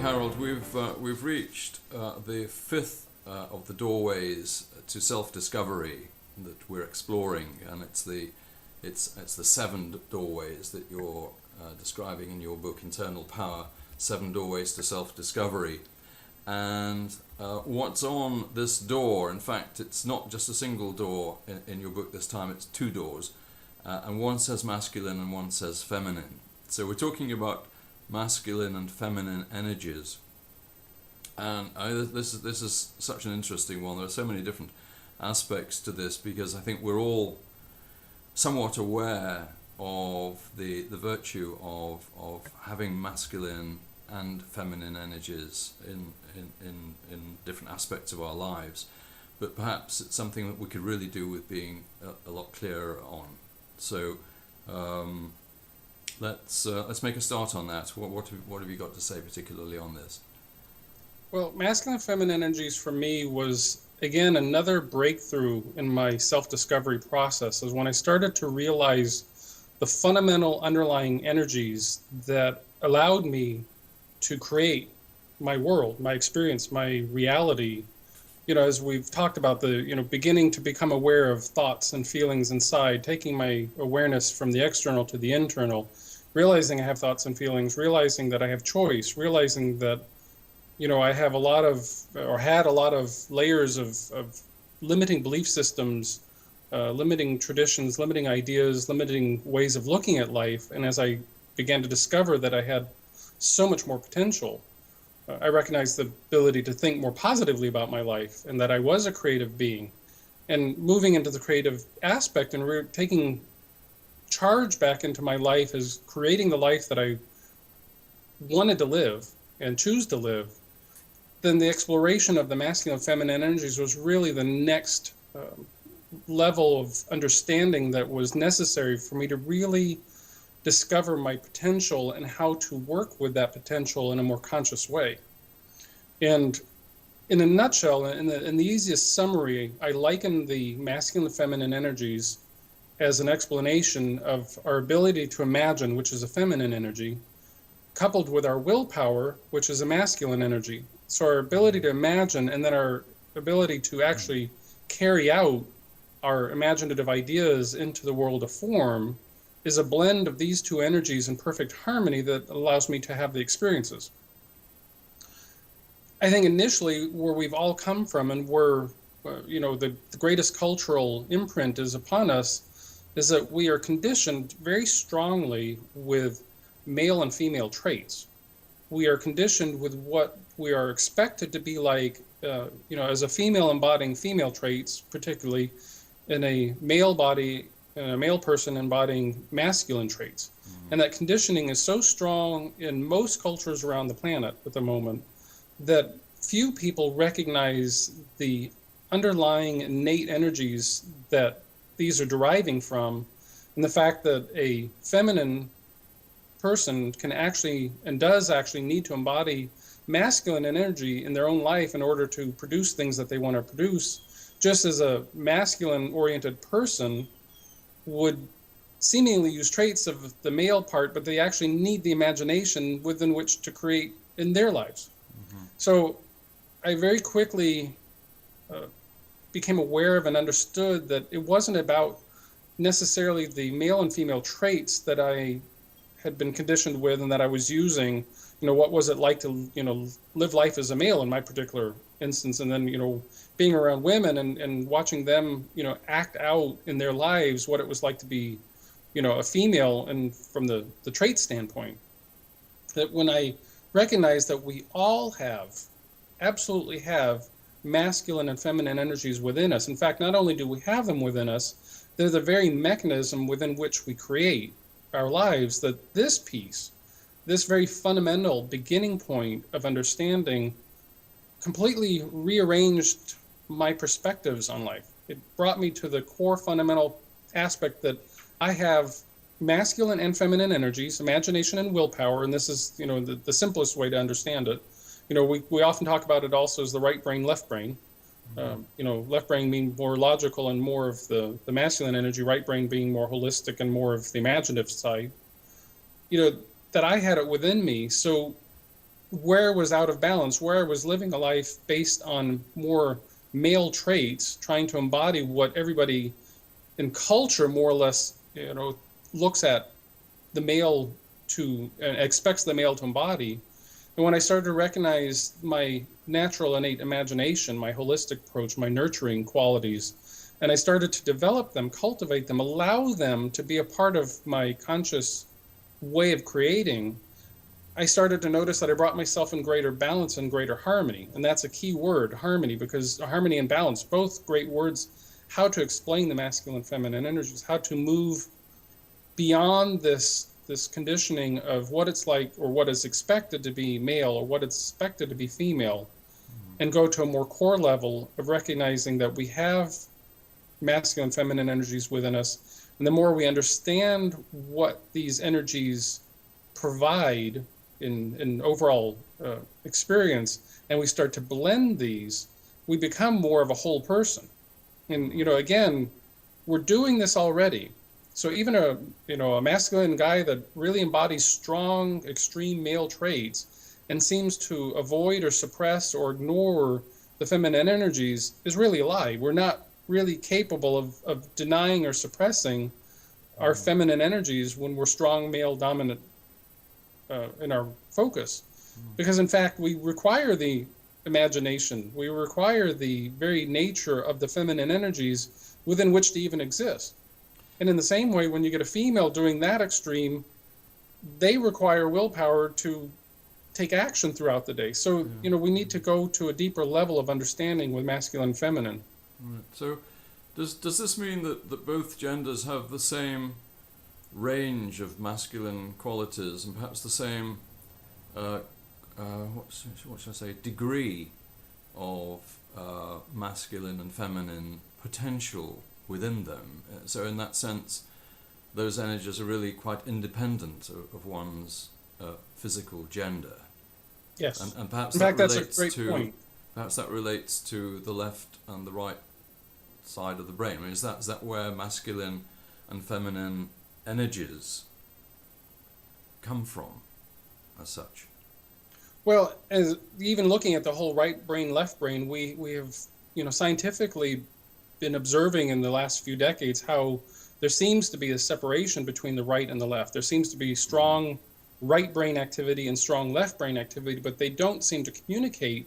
Harold, we've reached the fifth of the doorways to self-discovery that we're exploring, and it's the seven doorways that you're describing in your book, Internal Power: Seven Doorways to Self-Discovery. And what's on this door? In fact, it's not just a single door in your book this time; it's two doors, and one says masculine and one says feminine. So we're talking about masculine and feminine energies, and this is such an interesting one. There are so many different aspects to this, because I think we're all somewhat aware of the virtue of having masculine and feminine energies in different aspects of our lives, but perhaps it's something that we could really do with being a lot clearer on. So let's make a start on that. What have you got to say particularly on this? Well, masculine and feminine energies for me was, again, another breakthrough in my self-discovery process, is when I started to realize the fundamental underlying energies that allowed me to create my world, my experience, my reality. As we've talked about, beginning to become aware of thoughts and feelings inside, taking my awareness from the external to the internal, realizing I have thoughts and feelings, realizing that I have choice, realizing that I have a lot of, or had a lot of layers of limiting belief systems, limiting traditions, limiting ideas, limiting ways of looking at life. And as I began to discover that I had so much more potential, I recognized the ability to think more positively about my life, and that I was a creative being. And moving into the creative aspect and taking charge back into my life as creating the life that I wanted to live and choose to live, then the exploration of the masculine and feminine energies was really the next level of understanding that was necessary for me to really discover my potential and how to work with that potential in a more conscious way. And in a nutshell, in the easiest summary, I liken the masculine and feminine energies as an explanation of our ability to imagine, which is a feminine energy, coupled with our willpower, which is a masculine energy. So our ability to imagine, and then our ability to actually carry out our imaginative ideas into the world of form, is a blend of these two energies in perfect harmony that allows me to have the experiences. I think initially where we've all come from, and where the greatest cultural imprint is upon us, is that we are conditioned very strongly with male and female traits. We are conditioned with what we are expected to be like, as a female embodying female traits, particularly in a male body, a male person embodying masculine traits. Mm-hmm. And that conditioning is so strong in most cultures around the planet at the moment that few people recognize the underlying innate energies that these are deriving from, and the fact that a feminine person can actually, and does actually, need to embody masculine energy in their own life in order to produce things that they want to produce, just as a masculine oriented person would seemingly use traits of the male part, but they actually need the imagination within which to create in their lives. Mm-hmm. So I very quickly became aware of and understood that it wasn't about necessarily the male and female traits that I had been conditioned with and that I was using. What was it like to, live life as a male in my particular instance, and then, being around women and watching them, act out in their lives what it was like to be, a female, and from the trait standpoint. That when I recognized that we all absolutely have masculine and feminine energies within us. In fact, not only do we have them within us, they're the very mechanism within which we create our lives, that this piece, this very fundamental beginning point of understanding, completely rearranged my perspectives on life. It brought me to the core fundamental aspect that I have masculine and feminine energies, imagination and willpower, and this is, the simplest way to understand it. We often talk about it also as the right brain, left brain. Left brain being more logical and more of the masculine energy, right brain being more holistic and more of the imaginative side. That I had it within me. So where I was out of balance, where I was living a life based on more male traits, trying to embody what everybody in culture more or less, looks at the male to expects the male to embody. And when I started to recognize my natural innate imagination, my holistic approach, my nurturing qualities, and I started to develop them, cultivate them, allow them to be a part of my conscious way of creating, I started to notice that I brought myself in greater balance and greater harmony. And that's a key word, harmony, because harmony and balance, both great words, how to explain the masculine feminine energies, how to move beyond this conditioning of what it's like or what is expected to be male or what is expected to be female, and go to a more core level of recognizing that we have masculine feminine energies within us. And the more we understand what these energies provide in overall experience, and we start to blend these, we become more of a whole person. And again, we're doing this already. So even a masculine guy that really embodies strong, extreme male traits and seems to avoid or suppress or ignore the feminine energies is really a lie. We're not really capable of denying or suppressing our feminine energies when we're strong, male, dominant in our focus. Because in fact, we require the imagination. We require the very nature of the feminine energies within which to even exist. And in the same way, when you get a female doing that extreme, they require willpower to take action throughout the day. So, we need to go to a deeper level of understanding with masculine and feminine. Right. So does this mean that both genders have the same range of masculine qualities and perhaps the same, what should I say, degree of masculine and feminine potential within them? So in that sense, those energies are really quite independent of one's physical gender. Yes. And perhaps in fact, that's a great point. Perhaps that relates to the left and the right side of the brain. I mean, is that where masculine and feminine energies come from, as such? Well, as even looking at the whole right brain, left brain, we have scientifically been observing in the last few decades how there seems to be a separation between the right and the left. There seems to be strong right brain activity and strong left brain activity, but they don't seem to communicate,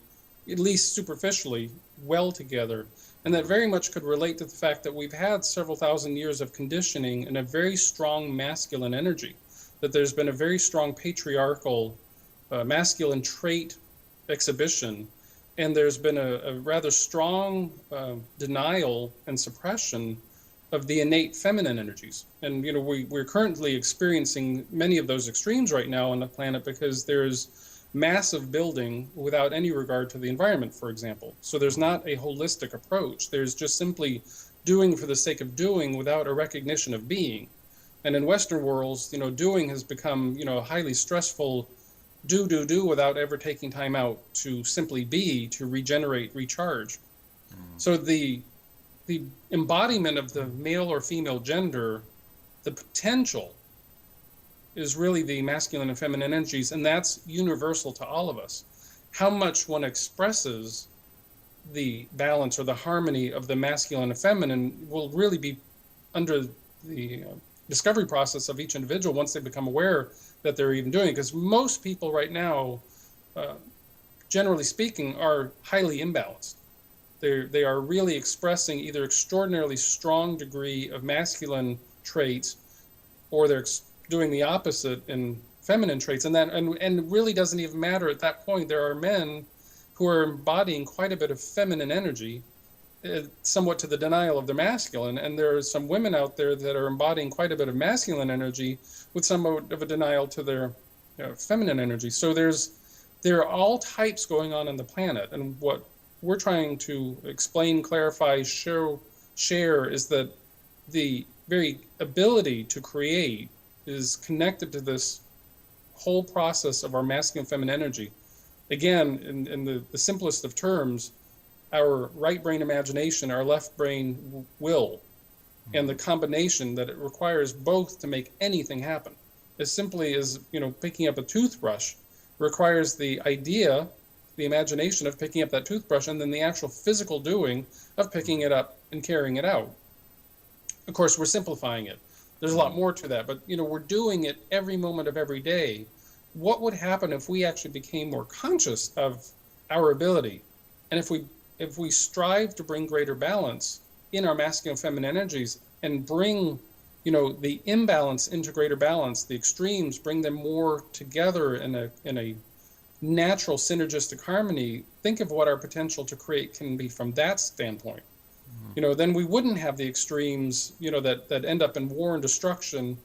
at least superficially, well together. And that very much could relate to the fact that we've had several thousand years of conditioning and a very strong masculine energy, that there's been a very strong patriarchal masculine trait exhibition, and there's been a rather strong denial and suppression of the innate feminine energies. And we're currently experiencing many of those extremes right now on the planet because there's massive building without any regard to the environment, for example. So there's not a holistic approach. There's just simply doing for the sake of doing without a recognition of being. And in Western worlds, doing has become, a highly stressful do without ever taking time out to simply be, to regenerate, recharge. So the embodiment of the male or female gender, the potential is really the masculine and feminine energies, and that's universal to all of us. How much one expresses the balance or the harmony of the masculine and feminine will really be under the discovery process of each individual once they become aware that they're even doing it. Because most people right now, generally speaking, are highly imbalanced. They are really expressing either extraordinarily strong degree of masculine traits, or they're doing the opposite in feminine traits. And it really doesn't even matter at that point. There are men who are embodying quite a bit of feminine energy, somewhat to the denial of their masculine. And there are some women out there that are embodying quite a bit of masculine energy with somewhat of a denial to their feminine energy. So there are all types going on the planet. And what we're trying to explain, clarify, share is that the very ability to create is connected to this whole process of our masculine and feminine energy. Again, in the simplest of terms, our right brain imagination, our left brain will, and the combination that it requires both to make anything happen. As simply as picking up a toothbrush. requires the idea, the imagination of picking up that toothbrush, and then the actual physical doing of picking it up and carrying it out. Of course, we're simplifying it. There's a lot more to that, but we're doing it every moment of every day. What would happen if we actually became more conscious of our ability, and if we strive to bring greater balance in our masculine and feminine energies, and bring the imbalance into greater balance, the extremes, bring them more together in a natural synergistic harmony? Think of what our potential to create can be from that standpoint. Then we wouldn't have the extremes, that end up in war and destruction,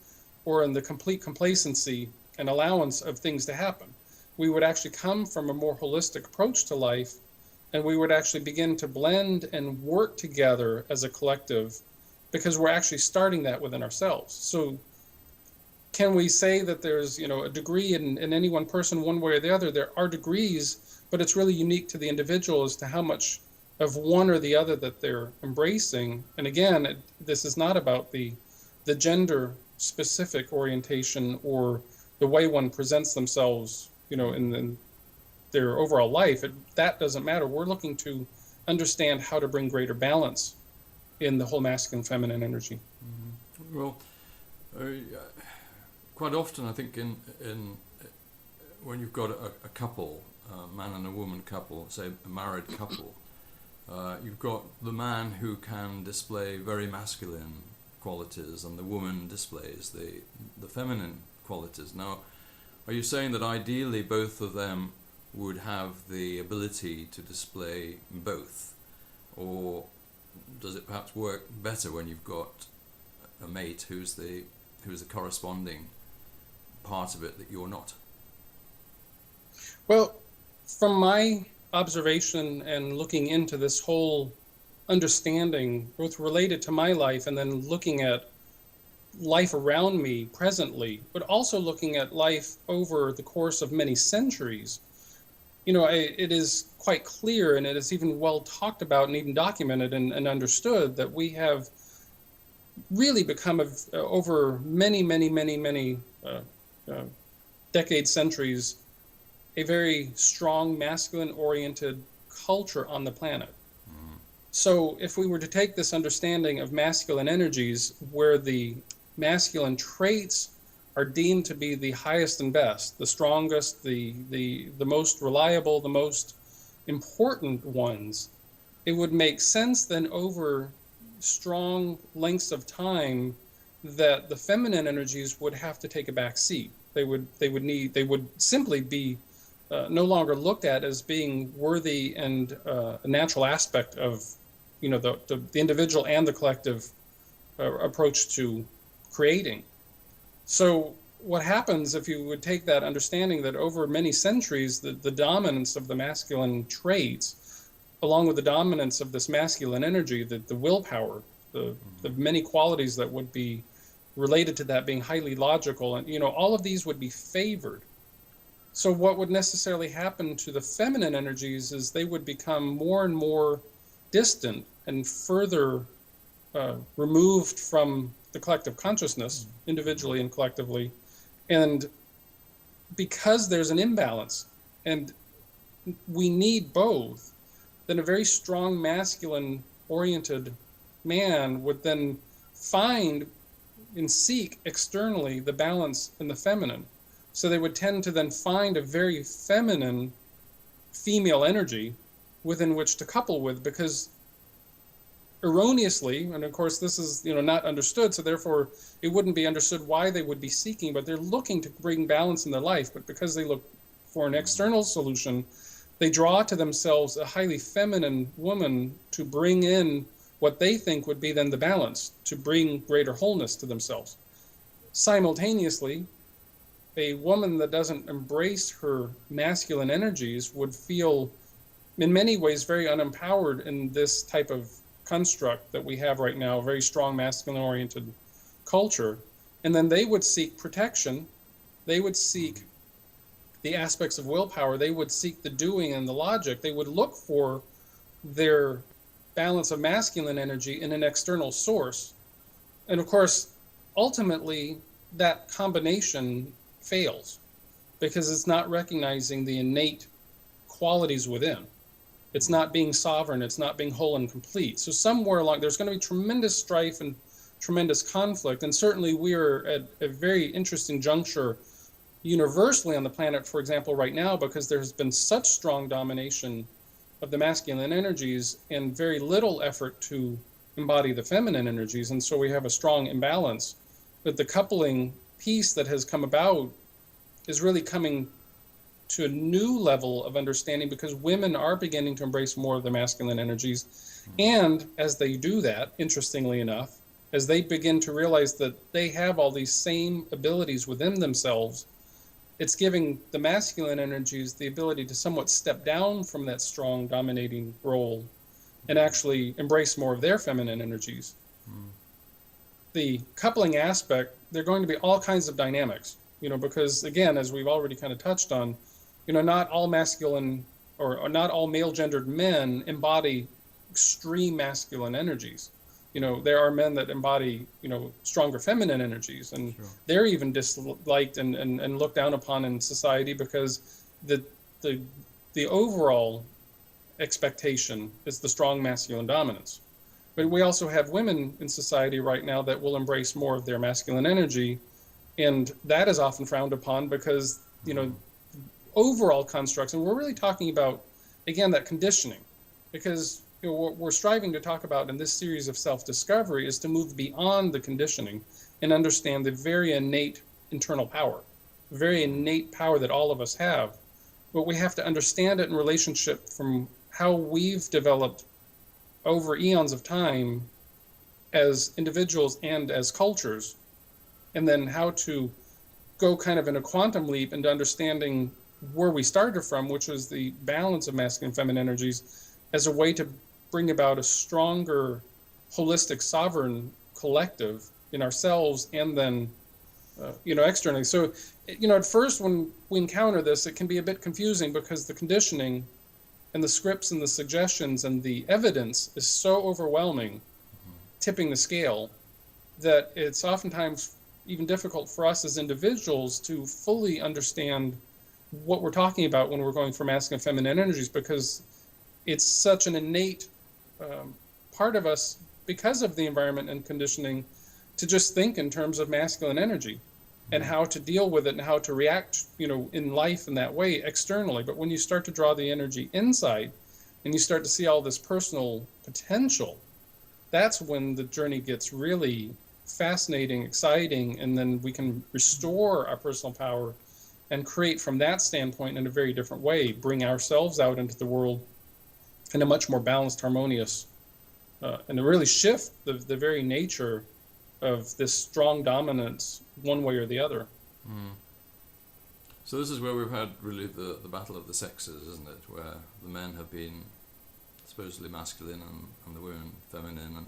or in the complete complacency and allowance of things to happen. We would actually come from a more holistic approach to life, and we would actually begin to blend and work together as a collective, because we're actually starting that within ourselves. So can we say that there's a degree in any one person one way or the other? There are degrees, but it's really unique to the individual as to how much of one or the other that they're embracing. And again, this is not about the gender specific orientation or the way one presents themselves, in their overall life. That doesn't matter. We're looking to understand how to bring greater balance in the whole masculine feminine energy. Mm-hmm. Well, quite often I think in when you've got a couple, a man and a woman couple, say a married couple, you've got the man who can display very masculine qualities, and the woman displays the feminine qualities. Now, are you saying that ideally both of them would have the ability to display both, or does it perhaps work better when you've got a mate who's the corresponding part of it that you're not? Well, from my observation and looking into this whole understanding, both related to my life and then looking at life around me presently, but also looking at life over the course of many centuries, it is quite clear, and it is even well talked about and even documented and understood, that we have really become, over many decades, centuries, a very strong masculine-oriented culture on the planet. So if we were to take this understanding of masculine energies, where the masculine traits are deemed to be the highest and best, the strongest, the most reliable, the most important ones, it would make sense then over strong lengths of time that the feminine energies would have to take a back seat. They would simply be no longer looked at as being worthy and a natural aspect of the individual and the collective approach to creating. So what happens if you would take that understanding that over many centuries, the dominance of the masculine traits, along with the dominance of this masculine energy, the willpower, the many qualities that would be related to that being highly logical, and all of these would be favored. So what would necessarily happen to the feminine energies is they would become more and more distant and further removed from the collective consciousness, individually and collectively. And because there's an imbalance and we need both, then a very strong masculine oriented man would then find and seek externally the balance in the feminine. So they would tend to then find a very feminine female energy within which to couple with, because erroneously, and of course this is not understood, so therefore it wouldn't be understood why they would be seeking, but they're looking to bring balance in their life, but because they look for an external solution, they draw to themselves a highly feminine woman to bring in what they think would be then the balance, to bring greater wholeness to themselves. Simultaneously, a woman that doesn't embrace her masculine energies would feel in many ways very unempowered in this type of construct that we have right now, a very strong masculine oriented culture. And then they would seek protection, they would seek the aspects of willpower, they would seek the doing and the logic, they would look for their balance of masculine energy in an external source. And of course, ultimately, that combination fails. because it's not recognizing the innate qualities within. It's not being sovereign. It's not being whole and complete. So somewhere along, there's going to be tremendous strife and tremendous conflict. And certainly we are at a very interesting juncture universally on the planet, for example, right now, because there's been such strong domination of the masculine energies and very little effort to embody the feminine energies. And so we have a strong imbalance. But the coupling piece that has come about is really coming to a new level of understanding, because women are beginning to embrace more of the masculine energies. And as they do that, interestingly enough, as they begin to realize that they have all these same abilities within themselves, it's giving the masculine energies the ability to somewhat step down from that strong dominating role and actually embrace more of their feminine energies. The coupling aspect, there are going to be all kinds of dynamics, because again, as we've already kind of touched on, not all masculine or not all male gendered men embody extreme masculine energies. There are men that embody, stronger feminine energies, and sure, they're even disliked and looked down upon in society because the overall expectation is the strong masculine dominance. But we also have women in society right now that will embrace more of their masculine energy, and that is often frowned upon because, overall constructs, and we're really talking about, again, that conditioning, because what we're striving to talk about in this series of self-discovery is to move beyond the conditioning and understand the very innate internal power, the very innate power that all of us have. But we have to understand it in relationship from how we've developed over eons of time as individuals and as cultures, and then how to go kind of in a quantum leap into understanding where we started from, which was the balance of masculine and feminine energies, as a way to bring about a stronger, holistic, sovereign collective in ourselves and then, externally. So, at first when we encounter this, it can be a bit confusing because the conditioning and the scripts and the suggestions and the evidence is so overwhelming, tipping the scale, that it's oftentimes even difficult for us as individuals to fully understand what we're talking about when we're going for masculine and feminine energies, because it's such an innate part of us, because of the environment and conditioning, to just think in terms of masculine energy and how to deal with it and how to react, in life in that way externally. But when you start to draw the energy inside and you start to see all this personal potential, that's when the journey gets really fascinating, exciting, and then we can restore our personal power and create from that standpoint in a very different way, bring ourselves out into the world in a much more balanced, harmonious, and to really shift the very nature of this strong dominance one way or the other. So this is where we've had really the battle of the sexes, isn't it? Where the men have been supposedly masculine and the women feminine, and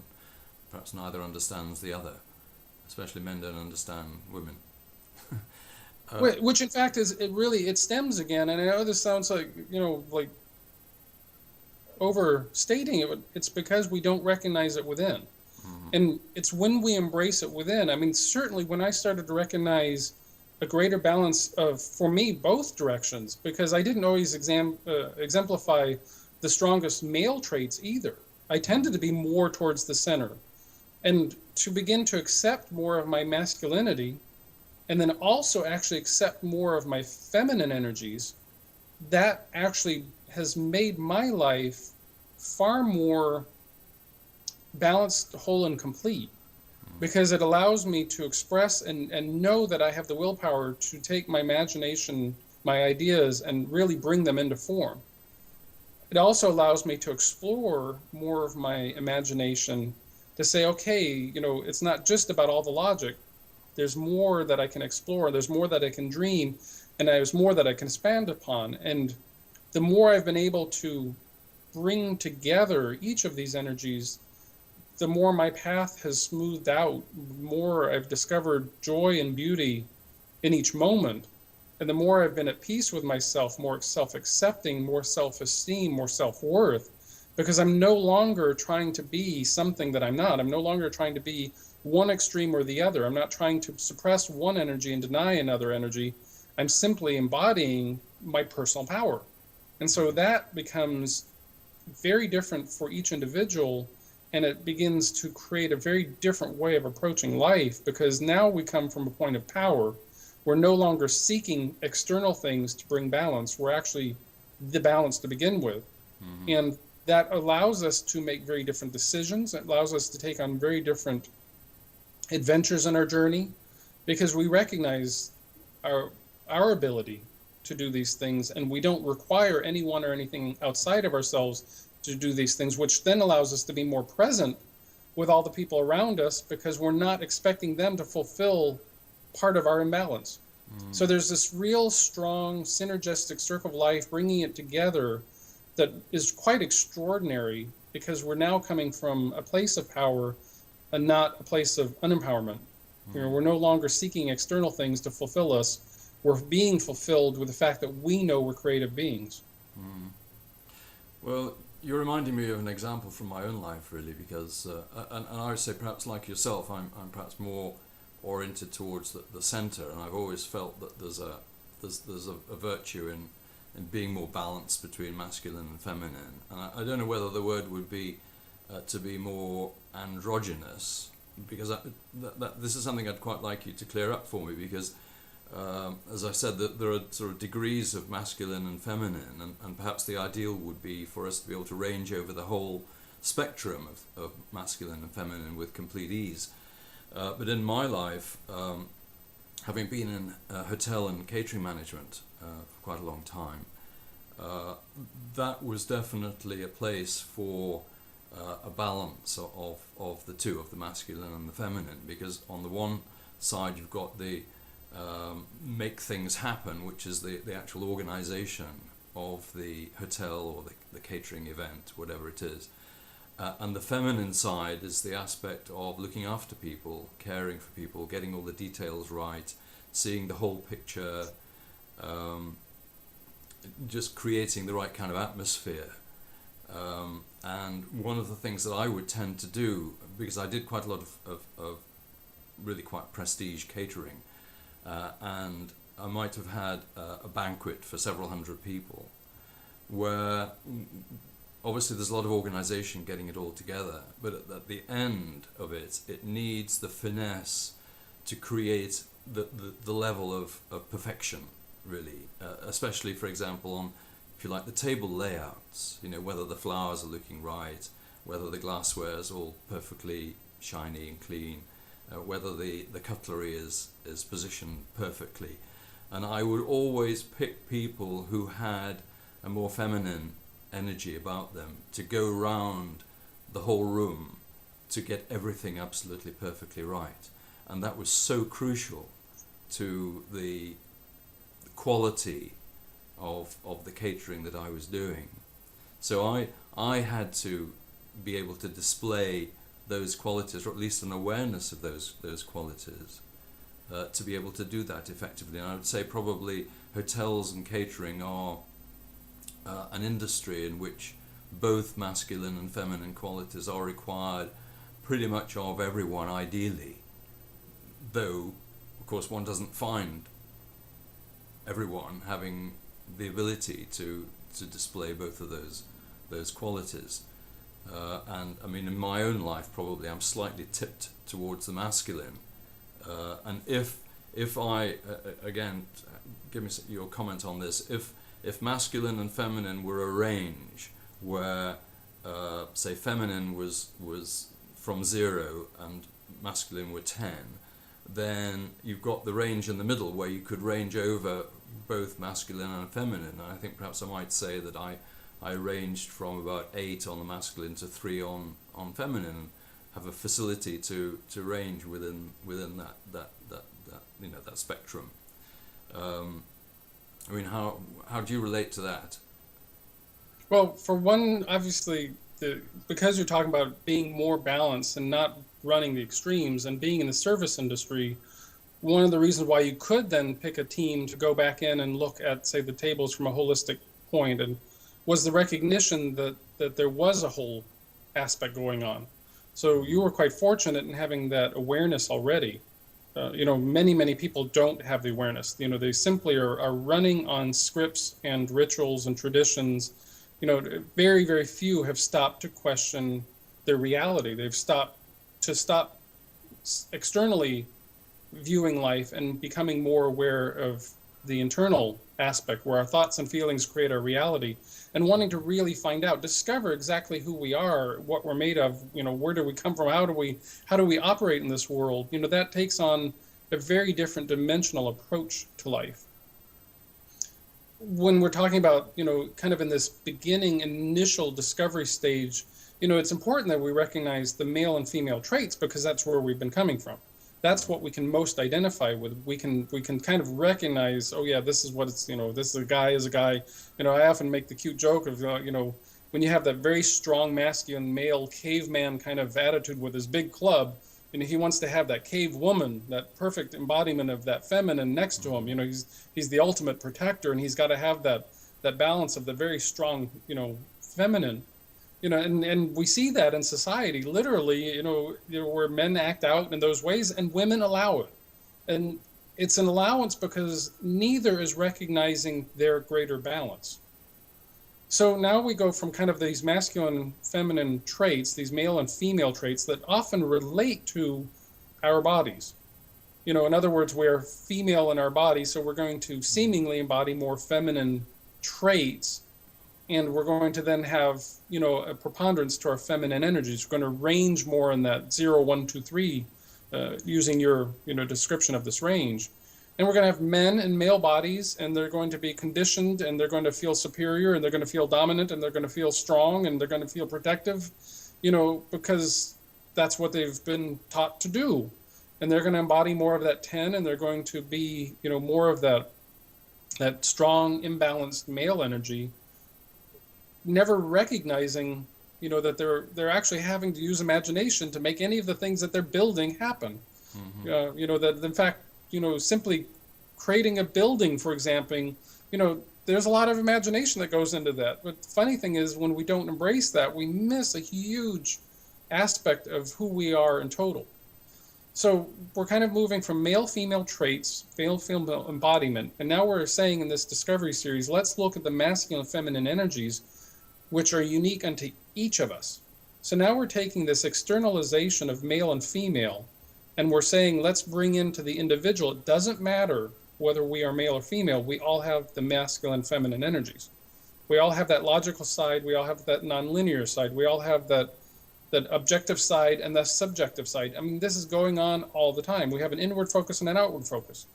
perhaps neither understands the other. Especially men don't understand women. Which in fact it stems again, and I know this sounds like, like overstating it, it's because we don't recognize it within. And it's when we embrace it within. I mean, certainly when I started to recognize a greater balance of, for me, both directions, because I didn't always exemplify the strongest male traits either. I tended to be more towards the center. And to begin to accept more of my masculinity, and then also actually accept more of my feminine energies, that actually has made my life far more balanced, whole, and complete, because it allows me to express and know that I have the willpower to take my imagination, my ideas, and really bring them into form. It also allows me to explore more of my imagination, to say, okay, it's not just about all the logic. There's more that I can explore. There's more that I can dream, and there's more that I can expand upon. And the more I've been able to bring together each of these energies, the more my path has smoothed out, the more I've discovered joy and beauty in each moment. And the more I've been at peace with myself, more self-accepting, more self-esteem, more self-worth, because I'm no longer trying to be something that I'm not. I'm no longer trying to be one extreme or the other. I'm not trying to suppress one energy and deny another energy. I'm simply embodying my personal power. And so that becomes very different for each individual, and it begins to create a very different way of approaching life, because now we come from a point of power. We're no longer seeking external things to bring balance. We're actually the balance to begin with. Mm-hmm. And that allows us to make very different decisions. It allows us to take on very different adventures in our journey, because we recognize our ability to do these things, and we don't require anyone or anything outside of ourselves to do these things, which then allows us to be more present with all the people around us, because we're not expecting them to fulfill part of our imbalance. So there's this real strong synergistic circle of life, bringing it together, that is quite extraordinary, because we're now coming from a place of power and not a place of unempowerment. You know, we're no longer seeking external things to fulfill us. We're being fulfilled with the fact that we know we're creative beings. Well, you're reminding me of an example from my own life, really, because, and I would say perhaps like yourself, I'm perhaps more oriented towards the center, and I've always felt that there's a virtue in being more balanced between masculine and feminine. And I don't know whether the word would be to be more androgynous, because this is something I'd quite like you to clear up for me, because as I said, that there are sort of degrees of masculine and feminine, and perhaps the ideal would be for us to be able to range over the whole spectrum of masculine and feminine with complete ease. But in my life, having been in hotel and catering management for quite a long time, that was definitely a place for a balance of the two, of the masculine and the feminine, because on the one side you've got the make things happen, which is the actual organization of the hotel or the catering event, whatever it is. And the feminine side is the aspect of looking after people, caring for people, getting all the details right, seeing the whole picture, just creating the right kind of atmosphere. And one of the things that I would tend to do, because I did quite a lot of really quite prestige catering, and I might have had a banquet for several hundred people, where obviously there's a lot of organization getting it all together, but at the end of it, it needs the finesse to create the level of perfection, really, especially, for example, on, if you like, the table layouts, you know, whether the flowers are looking right, whether the glassware is all perfectly shiny and clean, whether the cutlery is positioned perfectly. And I would always pick people who had a more feminine energy about them to go round the whole room to get everything absolutely perfectly right. And that was so crucial to the quality of the catering that I was doing. So I had to be able to display those qualities, or at least an awareness of those qualities, to be able to do that effectively. And I would say probably hotels and catering are an industry in which both masculine and feminine qualities are required pretty much of everyone, ideally, though of course one doesn't find everyone having the ability to display both of those qualities. And I mean, in my own life, probably I'm slightly tipped towards the masculine. And if I again, give me your comment on this. If masculine and feminine were a range where, say, feminine was from 0 and masculine were 10, then you've got the range in the middle where you could range over both masculine and feminine. And I think perhaps I might say that I ranged from about 8 on the masculine to 3 on feminine, and have a facility to range within that you know, that spectrum. I mean, how do you relate to that? Well, for one, obviously, because you're talking about being more balanced and not running the extremes, and being in the service industry, one of the reasons why you could then pick a team to go back in and look at, say, the tables from a holistic point, and was the recognition that there was a whole aspect going on. So you were quite fortunate in having that awareness already. many people don't have the awareness. They simply are running on scripts and rituals and traditions. Very, very few have stopped to question their reality. They've stopped externally viewing life and becoming more aware of the internal aspect where our thoughts and feelings create our reality, and wanting to really find out, discover exactly who we are, what we're made of, where do we come from, how do we operate in this world. That takes on a very different dimensional approach to life. When we're talking about, kind of in this beginning initial discovery stage, it's important that we recognize the male and female traits, because that's where we've been coming from. That's what we can most identify with. We can kind of recognize, oh yeah, this is what it's, this is a guy is a guy. I often make the cute joke of, when you have that very strong masculine male caveman kind of attitude with his big club, he wants to have that cave woman, that perfect embodiment of that feminine next to him. He's the ultimate protector, and he's got to have that balance of the very strong, feminine. And we see that in society, literally, where men act out in those ways and women allow it. And it's an allowance because neither is recognizing their greater balance. So now we go from kind of these masculine, feminine traits, these male and female traits that often relate to our bodies. In other words, we're female in our body, so we're going to seemingly embody more feminine traits. And we're going to then have, a preponderance to our feminine energies. We're going to range more in that 0, 1, 2, 3, using your, description of this range. And we're going to have men in male bodies, and they're going to be conditioned, and they're going to feel superior, and they're going to feel dominant, and they're going to feel strong, and they're going to feel protective, because that's what they've been taught to do. And they're going to embody more of that 10, and they're going to be, more of that strong, imbalanced male energy, never recognizing, that they're actually having to use imagination to make any of the things that they're building happen. Mm-hmm. That in fact, simply creating a building, for example, there's a lot of imagination that goes into that. But the funny thing is, when we don't embrace that, we miss a huge aspect of who we are in total. So we're kind of moving from male-female traits, male-female embodiment, and now we're saying in this discovery series, let's look at the masculine and feminine energies, which are unique unto each of us. So now we're taking this externalization of male and female, and we're saying, let's bring into the individual. It doesn't matter whether we are male or female. We all have the masculine and feminine energies. We all have that logical side. We all have that nonlinear side. We all have that objective side and the subjective side. I mean, this is going on all the time. We have an inward focus and an outward focus.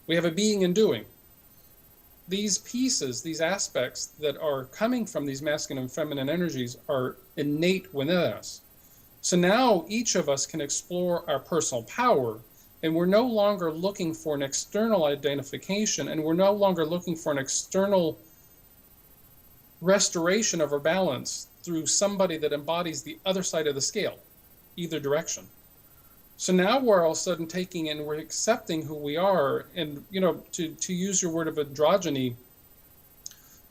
We have a being and doing. These pieces, these aspects that are coming from these masculine and feminine energies are innate within us. So now each of us can explore our personal power, and we're no longer looking for an external identification, and we're no longer looking for an external restoration of our balance through somebody that embodies the other side of the scale, either direction. So now we're all of a sudden taking and we're accepting who we are. And, to use your word of androgyny,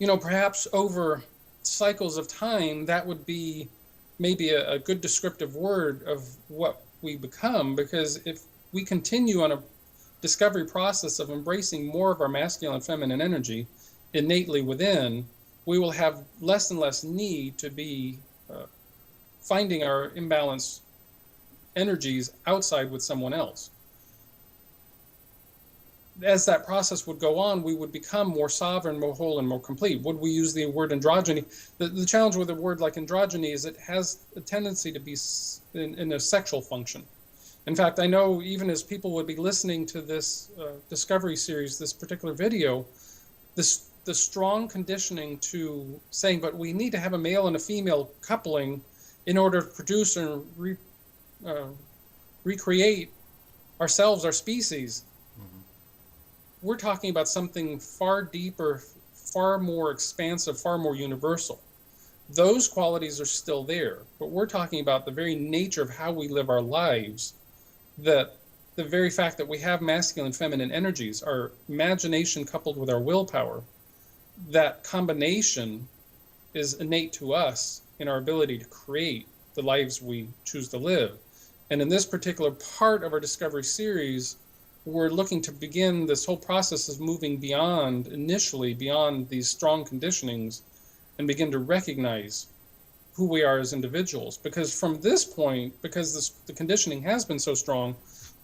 perhaps over cycles of time, that would be maybe a good descriptive word of what we become. Because if we continue on a discovery process of embracing more of our masculine and feminine energy innately within, we will have less and less need to be finding our imbalanced energies outside with someone else. As that process would go on, we would become more sovereign, more whole, and more complete. Would we use the word androgyny? The challenge with a word like androgyny is it has a tendency to be in a sexual function. In fact, I know even as people would be listening to this discovery series, this particular video, the strong conditioning to saying, but we need to have a male and a female coupling in order to produce and recreate ourselves, our species. Mm-hmm. We're talking about something far deeper, far more expansive, far more universal. Those qualities are still there, but we're talking about the very nature of how we live our lives, that the very fact that we have masculine and feminine energies, our imagination coupled with our willpower, that combination is innate to us in our ability to create the lives we choose to live. And in this particular part of our discovery series, we're looking to begin this whole process of moving initially beyond these strong conditionings, and begin to recognize who we are as individuals. Because from this point, the conditioning has been so strong,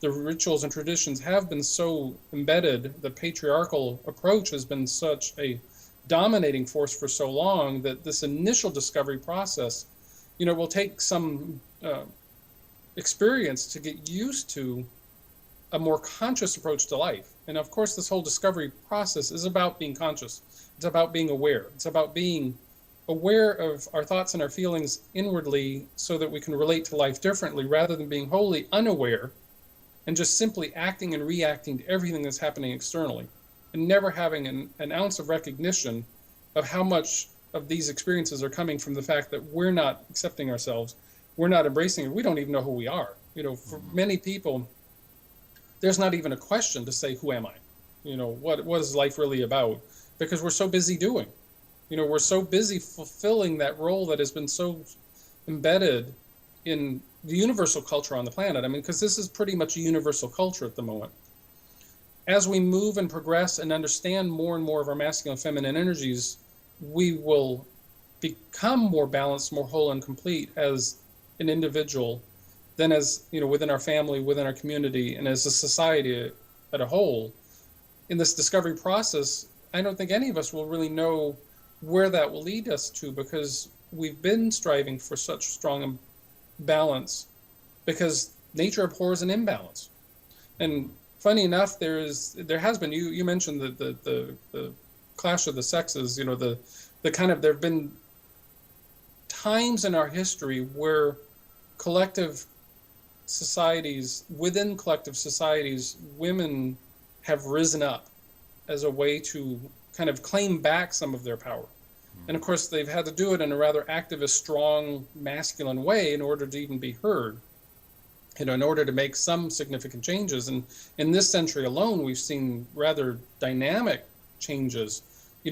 the rituals and traditions have been so embedded, the patriarchal approach has been such a dominating force for so long, that this initial discovery process, will take some experience to get used to a more conscious approach to life. And of course, this whole discovery process is about being conscious. It's about being aware. It's about being aware of our thoughts and our feelings inwardly, so that we can relate to life differently, rather than being wholly unaware and just simply acting and reacting to everything that's happening externally, and never having an ounce of recognition of how much of these experiences are coming from the fact that we're not accepting ourselves, we're not embracing it, we don't even know who we are. For many people, there's not even a question to say, who am I? What is life really about? Because we're so busy doing. We're so busy fulfilling that role that has been so embedded in the universal culture on the planet. I mean, because this is pretty much a universal culture at the moment. As we move and progress and understand more and more of our masculine and feminine energies, we will become more balanced, more whole and complete as an individual than as, within our family, within our community, and as a society at a whole. In this discovery process, I don't think any of us will really know where that will lead us to, because we've been striving for such strong balance, because nature abhors an imbalance. And funny enough, there has been, you mentioned the clash of the sexes, the kind of, there have been times in our history where within collective societies, women have risen up as a way to kind of claim back some of their power. And of course, they've had to do it in a rather activist, strong, masculine way in order to even be heard, in order to make some significant changes. And in this century alone, we've seen rather dynamic changes,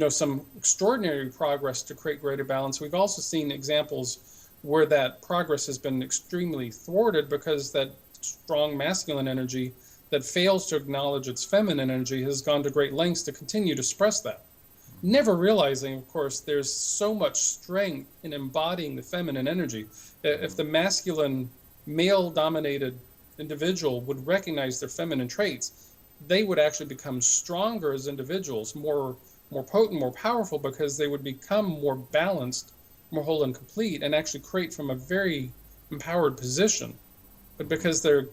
some extraordinary progress to create greater balance. We've also seen examples where that progress has been extremely thwarted, because that strong masculine energy that fails to acknowledge its feminine energy has gone to great lengths to continue to suppress that. Never realizing, of course, there's so much strength in embodying the feminine energy. If the masculine, male-dominated individual would recognize their feminine traits, they would actually become stronger as individuals, more potent, more powerful, because they would become more balanced, more whole and complete, and actually create from a very empowered position. But because they're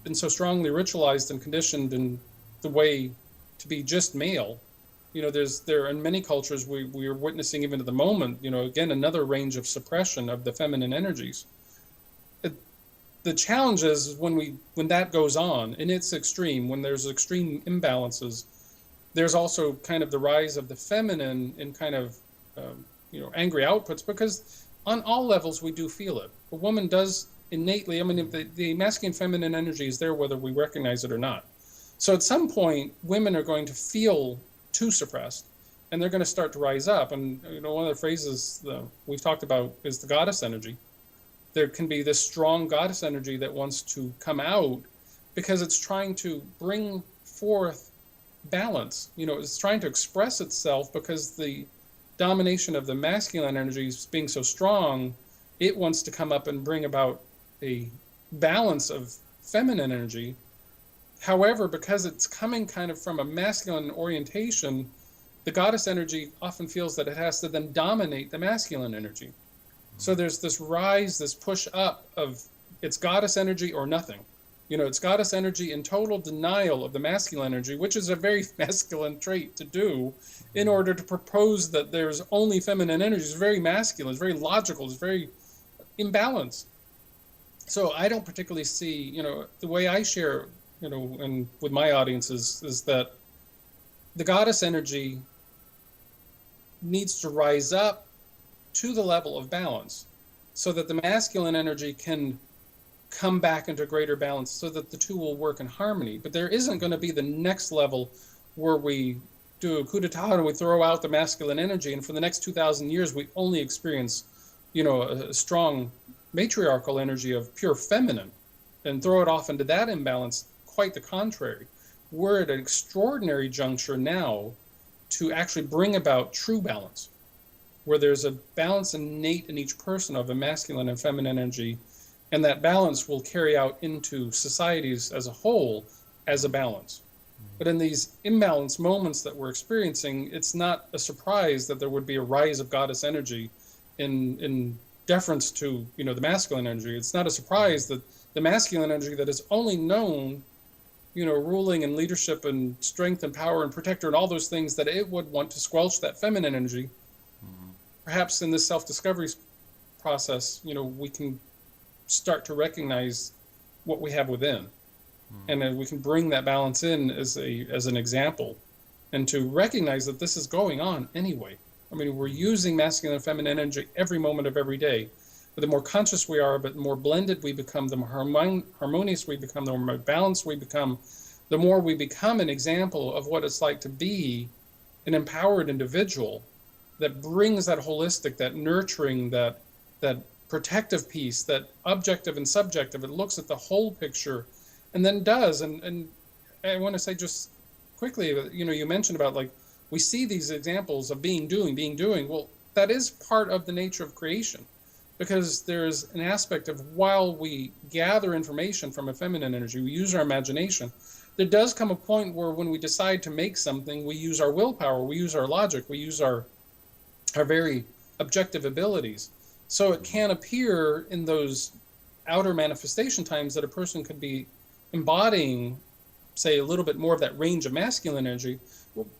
been so strongly ritualized and conditioned in the way to be just male, there in many cultures we are witnessing, even at the moment, again, another range of suppression of the feminine energies. The challenge is when that goes on, and it's extreme, when there's extreme imbalances, there's also kind of the rise of the feminine in kind of angry outputs, because on all levels we do feel it. A woman does innately, the masculine feminine energy is there whether we recognize it or not. So at some point, women are going to feel too suppressed, and they're going to start to rise up. And one of the phrases we've talked about is the goddess energy. There can be this strong goddess energy that wants to come out, because it's trying to bring forth balance. It's trying to express itself, because the domination of the masculine energy is being so strong, it wants to come up and bring about a balance of feminine energy. However, because it's coming kind of from a masculine orientation, the goddess energy often feels that it has to then dominate the masculine energy. So there's this rise, this push up of it's goddess energy or nothing. It's goddess energy in total denial of the masculine energy, which is a very masculine trait to do, in order to propose that there's only feminine energy. It's very masculine, it's very logical, it's very imbalanced. So I don't particularly see, the way I share, and with my audiences, is that the goddess energy needs to rise up to the level of balance, so that the masculine energy can come back into greater balance, so that the two will work in harmony. But there isn't going to be the next level where we do a coup d'etat and we throw out the masculine energy, and for the next 2,000 years we only experience, a strong matriarchal energy of pure feminine, and throw it off into that imbalance. Quite the contrary. we're at an extraordinary juncture now to actually bring about true balance, where there's a balance innate in each person of a masculine and feminine energy, and that balance will carry out into societies as a whole as a balance. But in these imbalanced moments that we're experiencing, it's not a surprise that there would be a rise of goddess energy in deference to, the masculine energy. It's not a surprise that the masculine energy that is only known, ruling and leadership and strength and power and protector and all those things, that it would want to squelch that feminine energy. Perhaps in this self-discovery process, we can start to recognize what we have within. And then we can bring that balance in as an example, and to recognize that this is going on anyway. I mean, we're using masculine and feminine energy every moment of every day. But the more conscious we are, but the more blended we become, the more harmonious we become, the more balanced we become, the more we become an example of what it's like to be an empowered individual that brings that holistic, that nurturing, that protective piece, that objective and subjective. It looks at the whole picture and then does. And I want to say just quickly, you mentioned about, like, we see these examples of being, doing. Well, that is part of the nature of creation, because there's an aspect of, while we gather information from a feminine energy, we use our imagination, there does come a point where when we decide to make something, we use our willpower, we use our logic, we use our very objective abilities. So it can appear in those outer manifestation times that a person could be embodying, say, a little bit more of that range of masculine energy,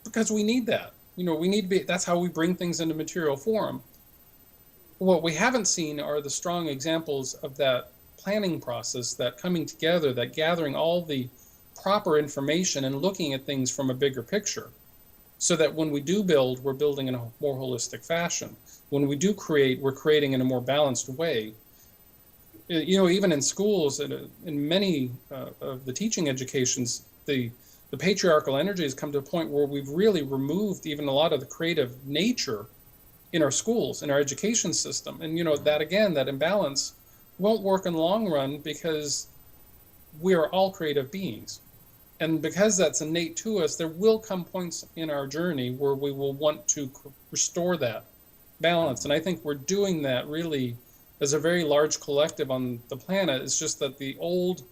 because we need that. We need to be, that's how we bring things into material form. What we haven't seen are the strong examples of that planning process, that coming together, that gathering all the proper information and looking at things from a bigger picture, so that when we do build, we're building in a more holistic fashion. When we do create, we're creating in a more balanced way. Even in schools, in many of the teaching educations, the patriarchal energy has come to a point where we've really removed even a lot of the creative nature in our schools, in our education system. And, that again, that imbalance won't work in the long run, because we are all creative beings. And because that's innate to us, there will come points in our journey where we will want to restore that balance. And I think we're doing that really as a very large collective on the planet. It's just that the old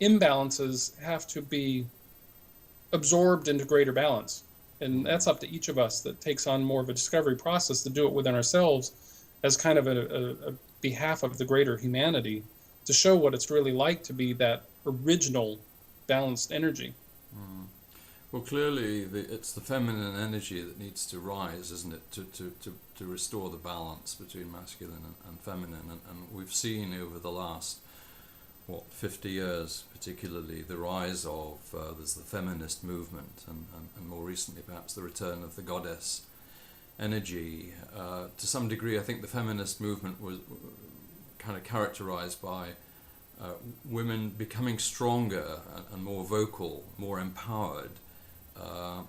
imbalances have to be absorbed into greater balance. And that's up to each of us, that takes on more of a discovery process to do it within ourselves as kind of a behalf of the greater humanity, to show what it's really like to be that original balanced energy. Well, clearly it's the feminine energy that needs to rise, isn't it, to restore the balance between masculine and feminine. And we've seen over the last 50 years particularly the rise of there's the feminist movement, and more recently perhaps the return of the goddess energy. To some degree, I think the feminist movement was kind of characterized by women becoming stronger and more vocal, more empowered,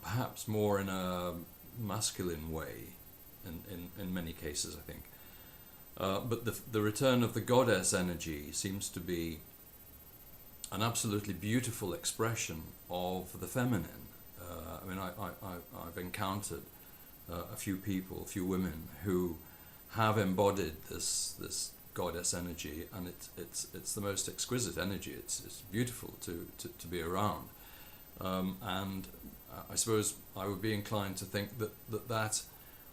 perhaps more in a masculine way in many cases, I think. But the return of the goddess energy seems to be an absolutely beautiful expression of the feminine. I've encountered a few women who have embodied this goddess energy, and it's the most exquisite energy. It's beautiful to be around, and I suppose I would be inclined to think that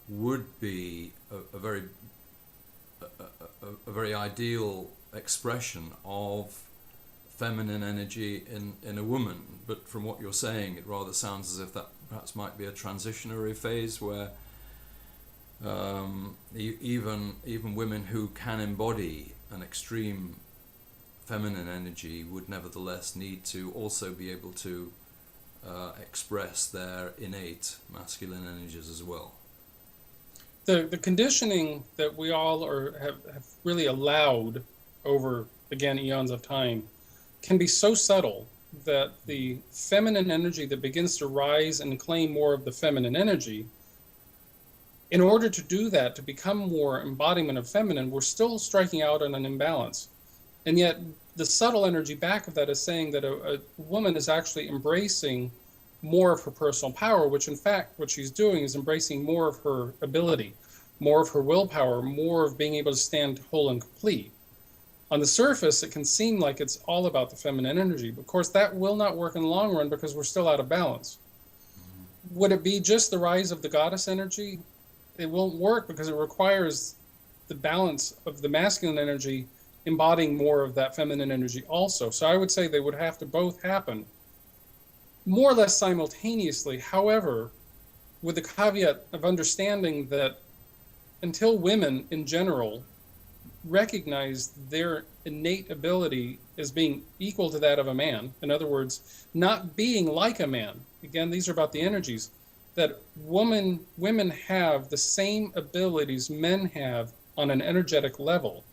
would be a very ideal expression of feminine energy in a woman. But from what you're saying, it rather sounds as if that perhaps might be a transitionary phase where even women who can embody an extreme feminine energy would nevertheless need to also be able to express their innate masculine energies as well. The conditioning that we all have really allowed over, again, eons of time, can be so subtle that the feminine energy that begins to rise and claim more of the feminine energy, in order to do that, to become more embodiment of feminine, we're still striking out on an imbalance. And yet, the subtle energy back of that is saying that a woman is actually embracing more of her personal power, which in fact what she's doing is embracing more of her ability, more of her willpower, more of being able to stand whole and complete. On the surface, it can seem like it's all about the feminine energy, but of course that will not work in the long run because we're still out of balance. Would it be just the rise of the goddess energy? It won't work because it requires the balance of the masculine energy embodying more of that feminine energy also. So I would say they would have to both happen more or less simultaneously. However, with the caveat of understanding that until women in general recognize their innate ability as being equal to that of a man, in other words, not being like a man, again, these are about the energies, that women have the same abilities men have on an energetic level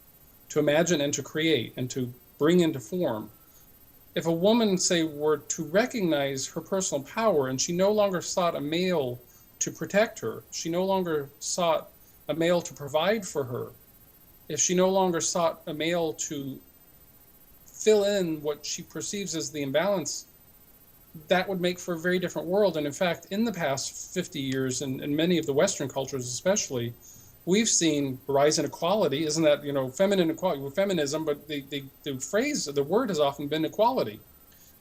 to imagine and to create and to bring into form. If a woman, say, were to recognize her personal power and she no longer sought a male to protect her, she no longer sought a male to provide for her, if she no longer sought a male to fill in what she perceives as the imbalance, that would make for a very different world. And in fact, in the past 50 years, and in many of the Western cultures especially, we've seen a rise in equality. Isn't that, feminine equality, feminism, but the phrase, the word has often been equality.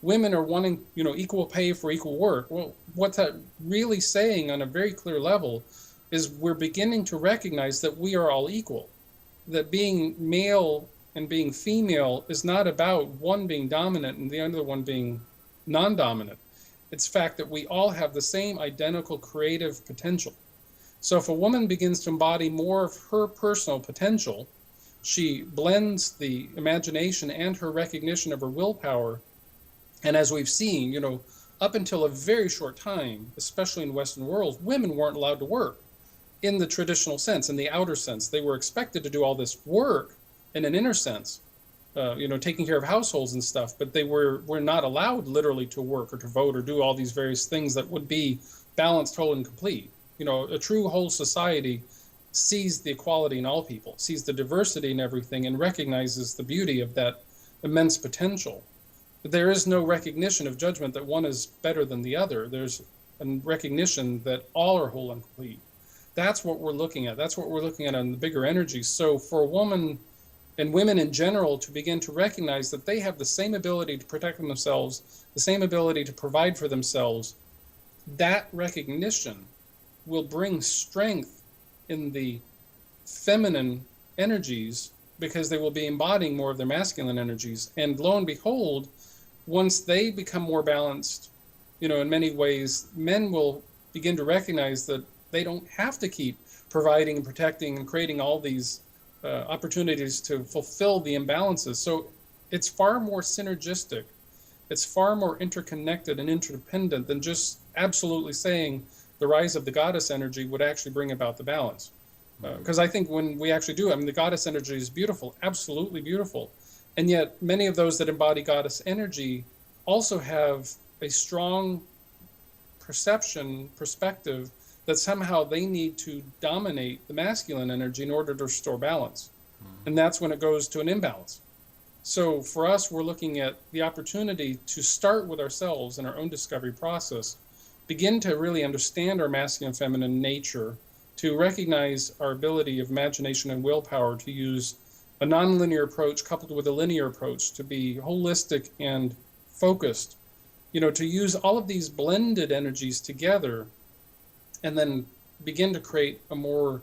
Women are wanting, equal pay for equal work. Well, what's that really saying on a very clear level is we're beginning to recognize that we are all equal, that being male and being female is not about one being dominant and the other one being non-dominant. It's the fact that we all have the same identical creative potential. So if a woman begins to embody more of her personal potential, she blends the imagination and her recognition of her willpower. And as we've seen, up until a very short time, especially in Western worlds, women weren't allowed to work in the traditional sense, in the outer sense. They were expected to do all this work in an inner sense, taking care of households and stuff, but they were not allowed literally to work or to vote or do all these various things that would be balanced, whole, and complete. A true whole society sees the equality in all people, sees the diversity in everything, and recognizes the beauty of that immense potential. But there is no recognition of judgment that one is better than the other. There's a recognition that all are whole and complete. That's what we're looking at. That's what we're looking at on the bigger energies. So for a woman and women in general to begin to recognize that they have the same ability to protect themselves, the same ability to provide for themselves, that recognition will bring strength in the feminine energies because they will be embodying more of their masculine energies. And lo and behold, once they become more balanced, in many ways, men will begin to recognize that they don't have to keep providing and protecting and creating all these opportunities to fulfill the imbalances. So it's far more synergistic. It's far more interconnected and interdependent than just absolutely saying the rise of the goddess energy would actually bring about the balance. Because I think when we actually do, the goddess energy is beautiful, absolutely beautiful. And yet many of those that embody goddess energy also have a strong perspective that somehow they need to dominate the masculine energy in order to restore balance. And that's when it goes to an imbalance. So for us, we're looking at the opportunity to start with ourselves in our own discovery process, begin to really understand our masculine and feminine nature, to recognize our ability of imagination and willpower to use a nonlinear approach coupled with a linear approach, to be holistic and focused, to use all of these blended energies together and then begin to create a more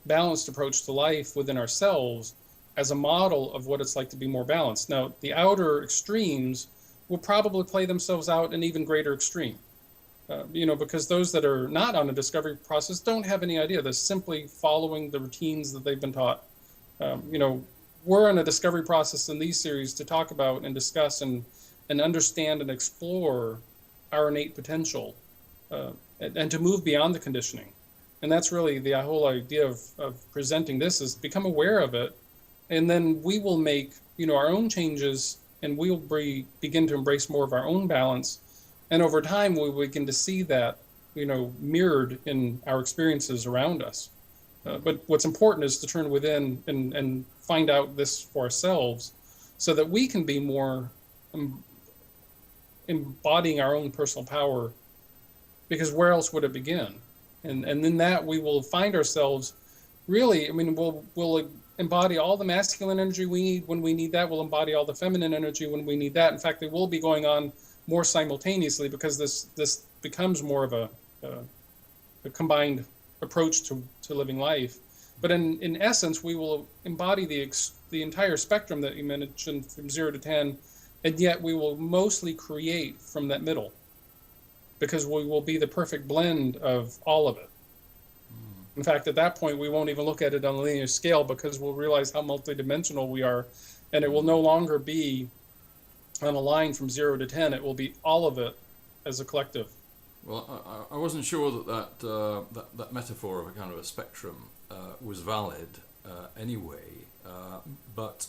balanced approach to life within ourselves as a model of what it's like to be more balanced. Now, the outer extremes will probably play themselves out in even greater extreme, because those that are not on a discovery process don't have any idea. They're simply following the routines that they've been taught. We're on a discovery process in these series to talk about and discuss and understand and explore our innate potential and to move beyond the conditioning. And that's really the whole idea of presenting this, is become aware of it. And then we will make, our own changes, and we'll begin to embrace more of our own balance. And over time, we'll begin to see that, mirrored in our experiences around us. But what's important is to turn within and find out this for ourselves so that we can be more embodying our own personal power, because where else would it begin? And then that we will find ourselves really, I mean, we'll embody all the masculine energy we need when we need that. We'll embody all the feminine energy when we need that. In fact, they will be going on more simultaneously, because this becomes more of a combined approach to living life. But in essence, we will embody the entire spectrum that you mentioned from 0 to 10, and yet we will mostly create from that middle, because we will be the perfect blend of all of it. In fact, at that point, we won't even look at it on a linear scale, because we'll realize how multidimensional we are, and it will no longer be on a line from 0 to 10. It will be all of it as a collective. Well, I wasn't sure that metaphor of a kind of a spectrum was valid anyway, but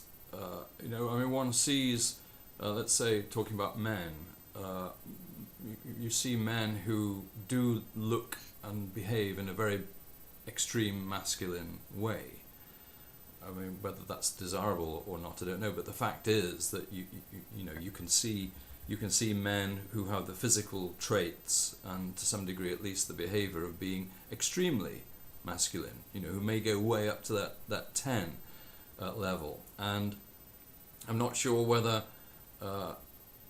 you know, I mean, one sees, let's say, talking about men, you see men who do look and behave in a very extreme masculine way. I mean, whether that's desirable or not, I don't know. But the fact is that you know, you can see men who have the physical traits, and to some degree at least the behavior, of being extremely masculine. You know, who may go way up to that 10 level. And I'm not sure whether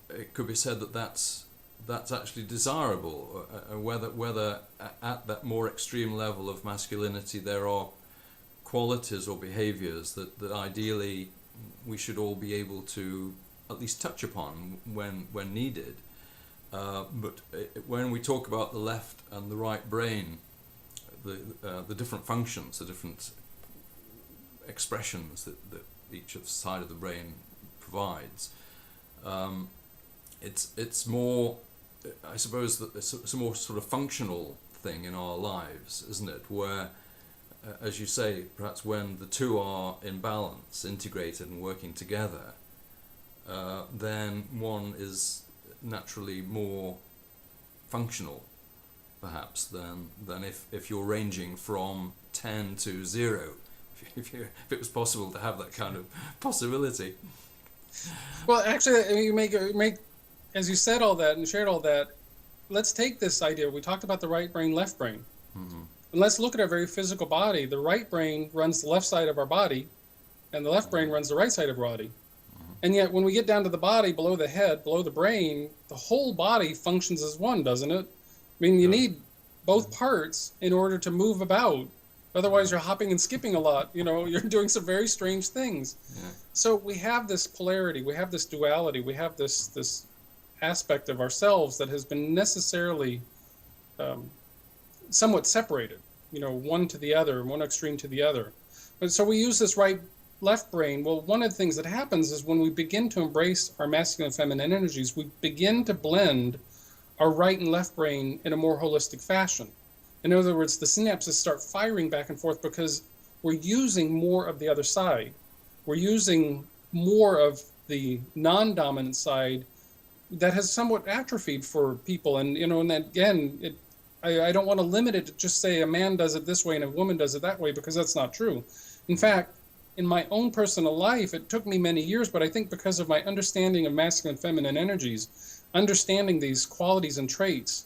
it could be said that that's actually desirable, or whether at that more extreme level of masculinity there are qualities or behaviors that ideally we should all be able to at least touch upon when needed. But when we talk about the left and the right brain, the different functions, the different expressions that each side of the brain provides, it's more, I suppose, that it's a more sort of functional thing in our lives, isn't it? Where, as you say, perhaps when the two are in balance, integrated and working together, then one is naturally more functional, perhaps, than if you're ranging from 10 to 0, if it was possible to have that kind of possibility. Well, actually, you make as you said all that and shared all that, let's take this idea. We talked about the right brain, left brain. Mm-hmm. And let's look at our very physical body. The right brain runs the left side of our body, and the left brain runs the right side of our body. Mm-hmm. And yet, when we get down to the body, below the head, below the brain, the whole body functions as one, doesn't it? I mean, you need both parts in order to move about. Otherwise, you're hopping and skipping a lot. You know, you're doing some very strange things. Yeah. So we have this polarity, we have this duality, we have this aspect of ourselves that has been necessarily somewhat separated, you know, one to the other, one extreme to the other. But so we use this right-left brain. Well, one of the things that happens is when we begin to embrace our masculine and feminine energies, we begin to blend our right and left brain in a more holistic fashion. In other words, the synapses start firing back and forth because we're using more of the other side. We're using more of the non-dominant side that has somewhat atrophied for people. And, you know, and again, I don't want to limit it to just say a man does it this way and a woman does it that way, because that's not true. In fact, in my own personal life, it took me many years, but I think because of my understanding of masculine and feminine energies, understanding these qualities and traits,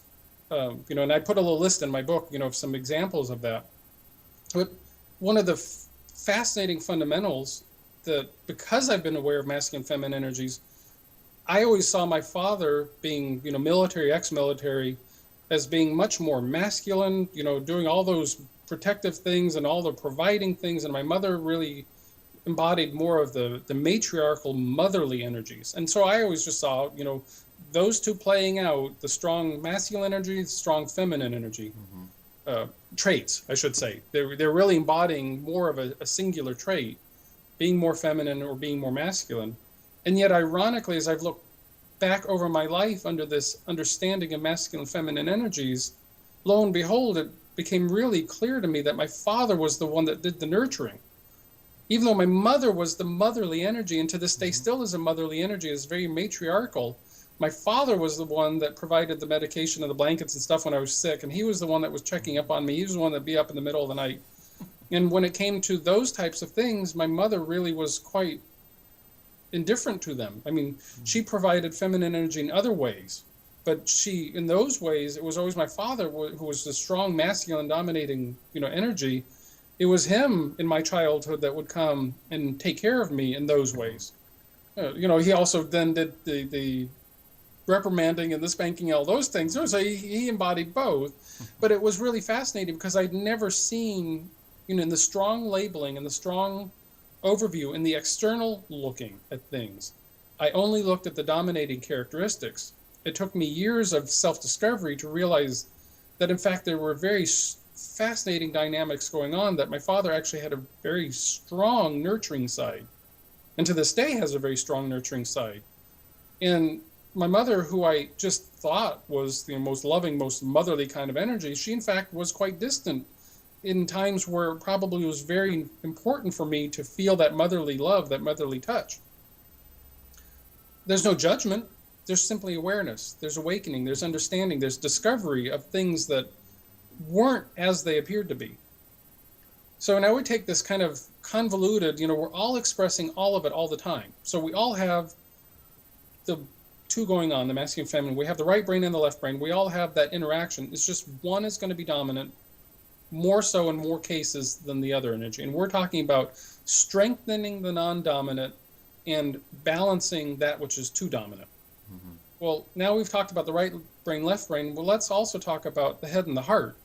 you know, and I put a little list in my book, you know, of some examples of that. But one of the fascinating fundamentals that, because I've been aware of masculine and feminine energies, I always saw my father being, you know, military, ex-military, as being much more masculine, you know, doing all those protective things and all the providing things. And my mother really embodied more of the matriarchal motherly energies. And so I always just saw, you know, those two playing out, the strong masculine energy, the strong feminine energy, traits, I should say. They're really embodying more of a singular trait, being more feminine or being more masculine. And yet, ironically, as I've looked back over my life under this understanding of masculine and feminine energies, lo and behold, it became really clear to me that my father was the one that did the nurturing. Even though my mother was the motherly energy, and to this day still is a motherly energy, is very matriarchal, my father was the one that provided the medication and the blankets and stuff when I was sick, and he was the one that was checking up on me. He was the one that'd be up in the middle of the night. And when it came to those types of things, my mother really was quite indifferent to them. I mean, she provided feminine energy in other ways, but in those ways, it was always my father who was the strong masculine dominating, energy. It was him in my childhood that would come and take care of me in those ways. He also then did the reprimanding and the spanking, all those things. So he embodied both, but it was really fascinating because I'd never seen, in the strong labeling and the strong overview in the external looking at things, I only looked at the dominating characteristics. It took me years of self-discovery to realize that, in fact, there were very fascinating dynamics going on, that my father actually had a very strong nurturing side, and to this day has a very strong nurturing side. And my mother, who I just thought was the most loving, most motherly kind of energy, she in fact was quite distant in times where it probably was very important for me to feel that motherly love, that motherly touch. There's no judgment. There's simply awareness. There's awakening. There's understanding. There's discovery of things that weren't as they appeared to be. So now we take this kind of convoluted, we're all expressing all of it all the time. So we all have the two going on, the masculine and feminine. We have the right brain and the left brain. We all have that interaction. It's just one is going to be dominant, more so in more cases than the other energy. And we're talking about strengthening the non-dominant and balancing that which is too dominant. Mm-hmm. Well, now we've talked about the right brain, left brain. Well, let's also talk about the head and the heart.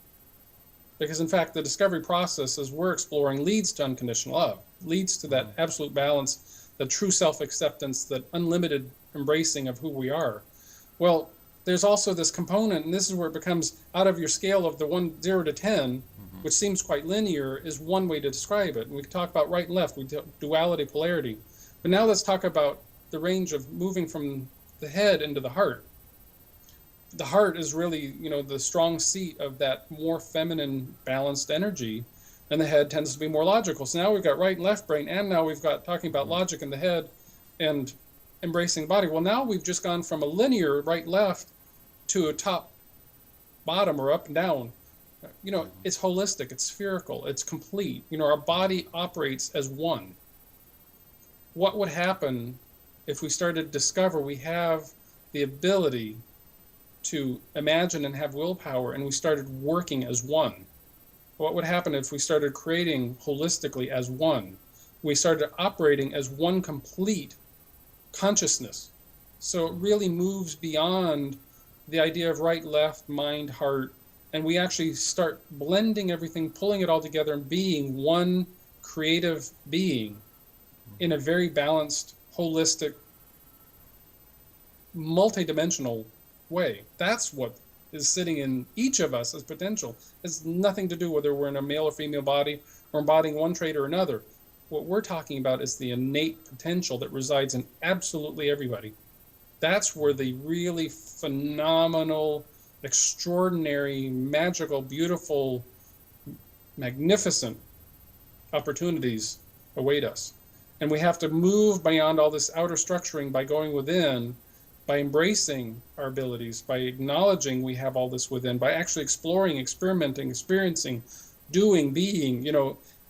Because in fact, the discovery process, as we're exploring, leads to unconditional love, leads to that absolute balance, the true self-acceptance, that unlimited embracing of who we are. Well, there's also this component, and this is where it becomes out of your scale of the 0 to 10, which seems quite linear, is one way to describe it. And we can talk about right and left, we do duality, polarity. But now let's talk about the range of moving from the head into the heart. The heart is really, the strong seat of that more feminine, balanced energy, and the head tends to be more logical. So now we've got right and left brain, and now we've got talking about logic in the head and embracing the body. Well, now we've just gone from a linear right-left to a top-bottom or up and down. It's holistic, it's spherical, it's complete. Our body operates as one. What would happen if we started to discover we have the ability to imagine and have willpower, and we started working as one? What would happen if we started creating holistically as one? We started operating as one complete consciousness. So it really moves beyond the idea of right, left, mind, heart, and we actually start blending everything, pulling it all together, and being one creative being in a very balanced, holistic, multidimensional way. That's what is sitting in each of us as potential. It has nothing to do whether we're in a male or female body or embodying one trait or another. What we're talking about is the innate potential that resides in absolutely everybody. That's where the really phenomenal, extraordinary, magical, beautiful, magnificent opportunities await us. And we have to move beyond all this outer structuring by going within, by embracing our abilities, by acknowledging we have all this within, by actually exploring, experimenting, experiencing, doing, being.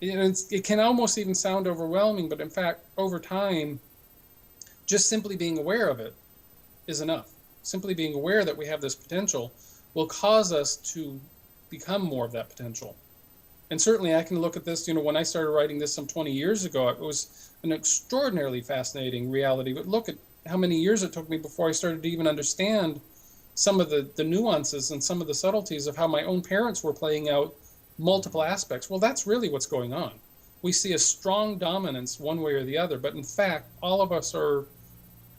It can almost even sound overwhelming, but in fact, over time, just simply being aware of it is enough. Simply being aware that we have this potential will cause us to become more of that potential. And certainly I can look at this, when I started writing this some 20 years ago, it was an extraordinarily fascinating reality. But look at how many years it took me before I started to even understand some of the nuances and some of the subtleties of how my own parents were playing out multiple aspects. Well, that's really what's going on. We see a strong dominance one way or the other, but in fact, all of us are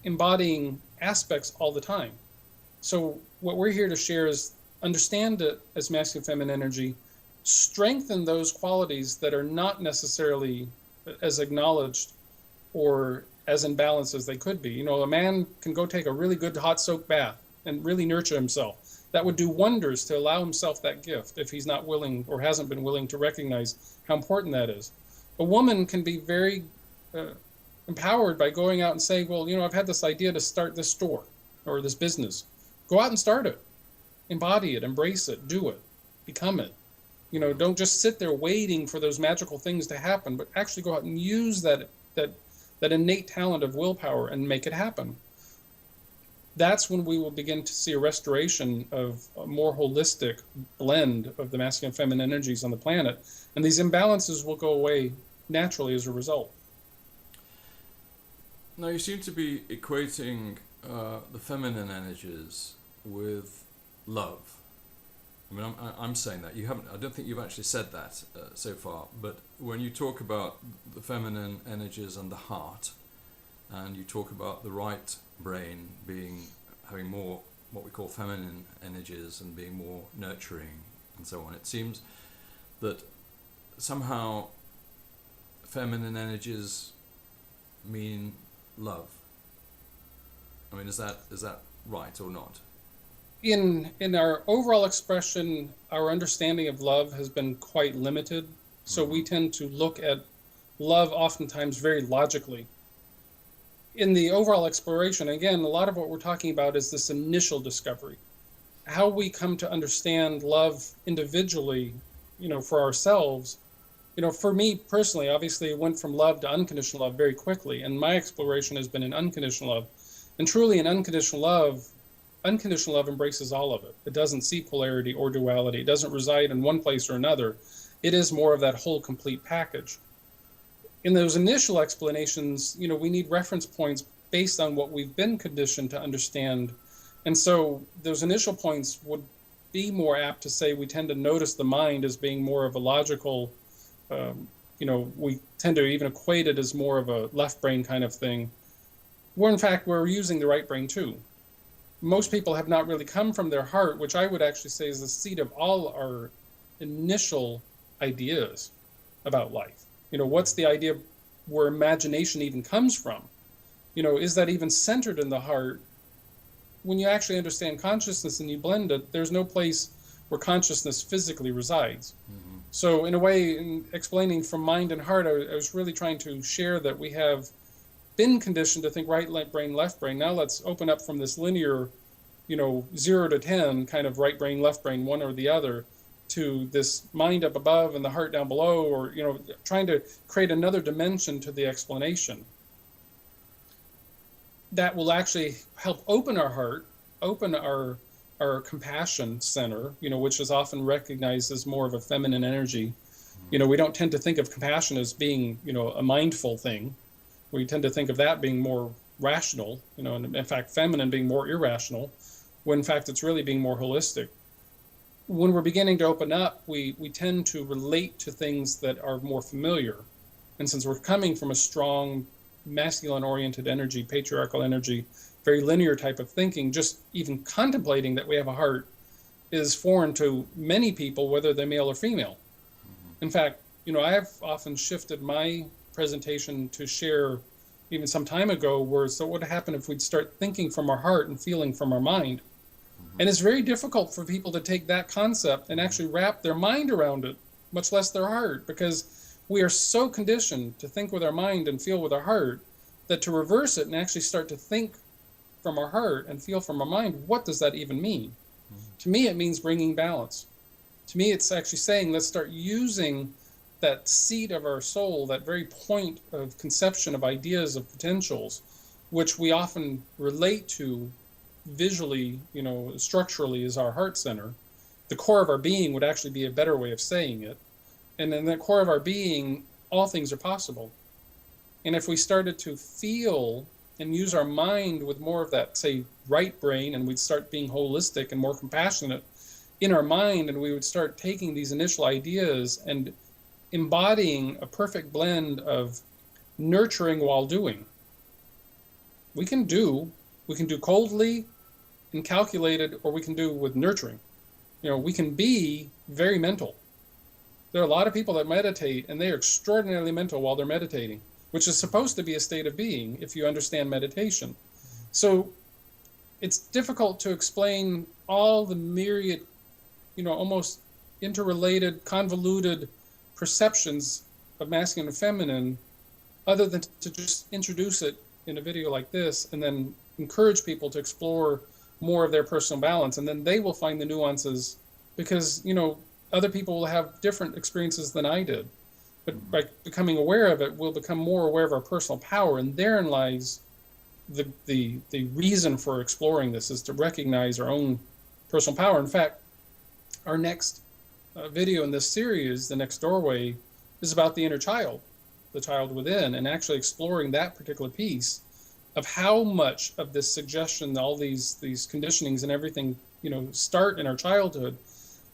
embodying aspects all the time. So what we're here to share is understand it as masculine feminine energy, strengthen those qualities that are not necessarily as acknowledged or as in balance as they could be. A man can go take a really good hot soak bath and really nurture himself. That would do wonders to allow himself that gift if he's not willing or hasn't been willing to recognize how important that is. A woman can be very empowered by going out and saying, well, I've had this idea to start this store or this business. Go out and start it. Embody it, embrace it, do it, become it. Don't just sit there waiting for those magical things to happen, but actually go out and use that that innate talent of willpower and make it happen. That's when we will begin to see a restoration of a more holistic blend of the masculine and feminine energies on the planet. And these imbalances will go away naturally as a result. Now, you seem to be equating the feminine energies with love. I mean, I'm saying that. You haven't. I don't think you've actually said that so far. But when you talk about the feminine energies and the heart, and you talk about the right brain having more what we call feminine energies and being more nurturing and so on, it seems that somehow feminine energies mean love. I mean, is that right or not? In our overall expression, our understanding of love has been quite limited. So we tend to look at love oftentimes very logically. In the overall exploration, again, a lot of what we're talking about is this initial discovery. How we come to understand love individually, for ourselves. For me personally, obviously, it went from love to unconditional love very quickly. And my exploration has been in unconditional love. And truly in unconditional love embraces all of it. It doesn't see polarity or duality. It doesn't reside in one place or another. It is more of that whole complete package. In those initial explanations, we need reference points based on what we've been conditioned to understand. And so those initial points would be more apt to say we tend to notice the mind as being more of a logical, we tend to even equate it as more of a left brain kind of thing, where in fact we're using the right brain too. Most people have not really come from their heart, which I would actually say is the seat of all our initial ideas about life. What's the idea where imagination even comes from? Is that even centered in the heart? When you actually understand consciousness and you blend it, there's no place where consciousness physically resides. Mm-hmm. So in a way, in explaining from mind and heart, I was really trying to share that we have been conditioned to think right brain, left brain. Now let's open up from this linear, 0 to 10 kind of right brain, left brain, one or the other, to this mind up above and the heart down below, or, trying to create another dimension to the explanation. That will actually help open our heart, open our compassion center, which is often recognized as more of a feminine energy. We don't tend to think of compassion as being, a mindful thing. We tend to think of that being more rational, and in fact, feminine being more irrational, when in fact it's really being more holistic. When we're beginning to open up, we tend to relate to things that are more familiar. And since we're coming from a strong masculine-oriented energy, patriarchal energy, very linear type of thinking, just even contemplating that we have a heart is foreign to many people, whether they're male or female. Mm-hmm. In fact, I have often shifted my presentation to share, even some time ago, so what would happen if we'd start thinking from our heart and feeling from our mind? And it's very difficult for people to take that concept and actually wrap their mind around it, much less their heart, because we are so conditioned to think with our mind and feel with our heart that to reverse it and actually start to think from our heart and feel from our mind, what does that even mean? Mm-hmm. To me, it means bringing balance. To me, it's actually saying, let's start using that seat of our soul, that very point of conception of ideas, of potentials, which we often relate to visually, structurally as our heart center. The core of our being would actually be a better way of saying it. And in the core of our being, all things are possible. And if we started to feel and use our mind with more of that, say, right brain, and we'd start being holistic and more compassionate in our mind, and we would start taking these initial ideas and embodying a perfect blend of nurturing while doing. We can do coldly and calculated, or we can do with nurturing. We can be very mental. There are a lot of people that meditate, and they are extraordinarily mental while they're meditating, which is supposed to be a state of being if you understand meditation. So it's difficult to explain all the myriad, almost interrelated, convoluted perceptions of masculine and feminine, other than to just introduce it in a video like this and then encourage people to explore more of their personal balance, and then they will find the nuances, because other people will have different experiences than I did. But by becoming aware of it, we'll become more aware of our personal power, and therein lies the reason for exploring this, is to recognize our own personal power. In fact, our next video in this series, the next doorway, is about the inner child, the child within, and actually exploring that particular piece of how much of this suggestion, all these conditionings and everything, start in our childhood,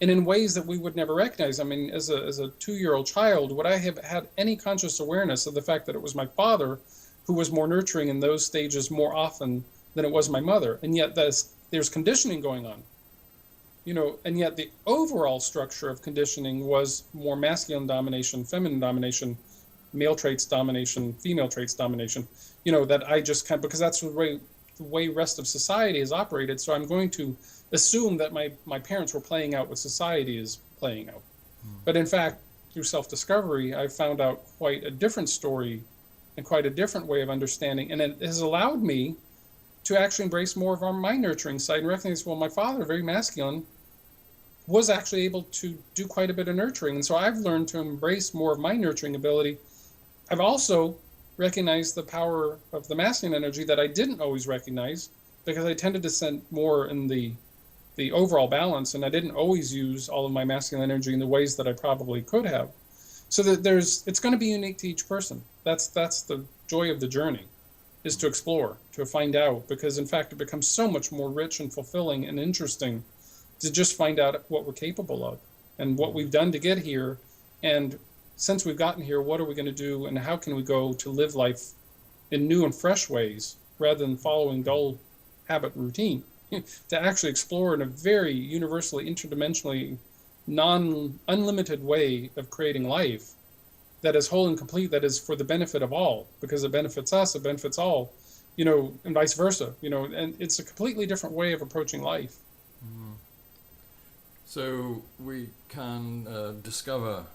and in ways that we would never recognize. I mean, as a 2-year-old child, would I have had any conscious awareness of the fact that it was my father who was more nurturing in those stages more often than it was my mother? And yet there's conditioning going on. And yet the overall structure of conditioning was more masculine domination, feminine domination, male traits domination, female traits domination, that I just because that's the way rest of society is operated. So I'm going to assume that my parents were playing out what society is playing out. But in fact, through self-discovery, I found out quite a different story and quite a different way of understanding. And it has allowed me to actually embrace more of my nurturing side and recognize, well, my father, very masculine, was actually able to do quite a bit of nurturing. And so I've learned to embrace more of my nurturing ability. I've also recognized the power of the masculine energy that I didn't always recognize, because I tended to send more in the overall balance, and I didn't always use all of my masculine energy in the ways that I probably could have. So that it's going to be unique to each person. That's the joy of the journey, is to explore, to find out, because in fact it becomes so much more rich and fulfilling and interesting to just find out what we're capable of and what we've done to get here. And since we've gotten here, what are we going to do, and how can we go to live life in new and fresh ways rather than following dull habit routine, to actually explore in a very universally, interdimensionally, unlimited way of creating life that is whole and complete, that is for the benefit of all, because it benefits us, it benefits all, and vice versa, and it's a completely different way of approaching life. So we can discover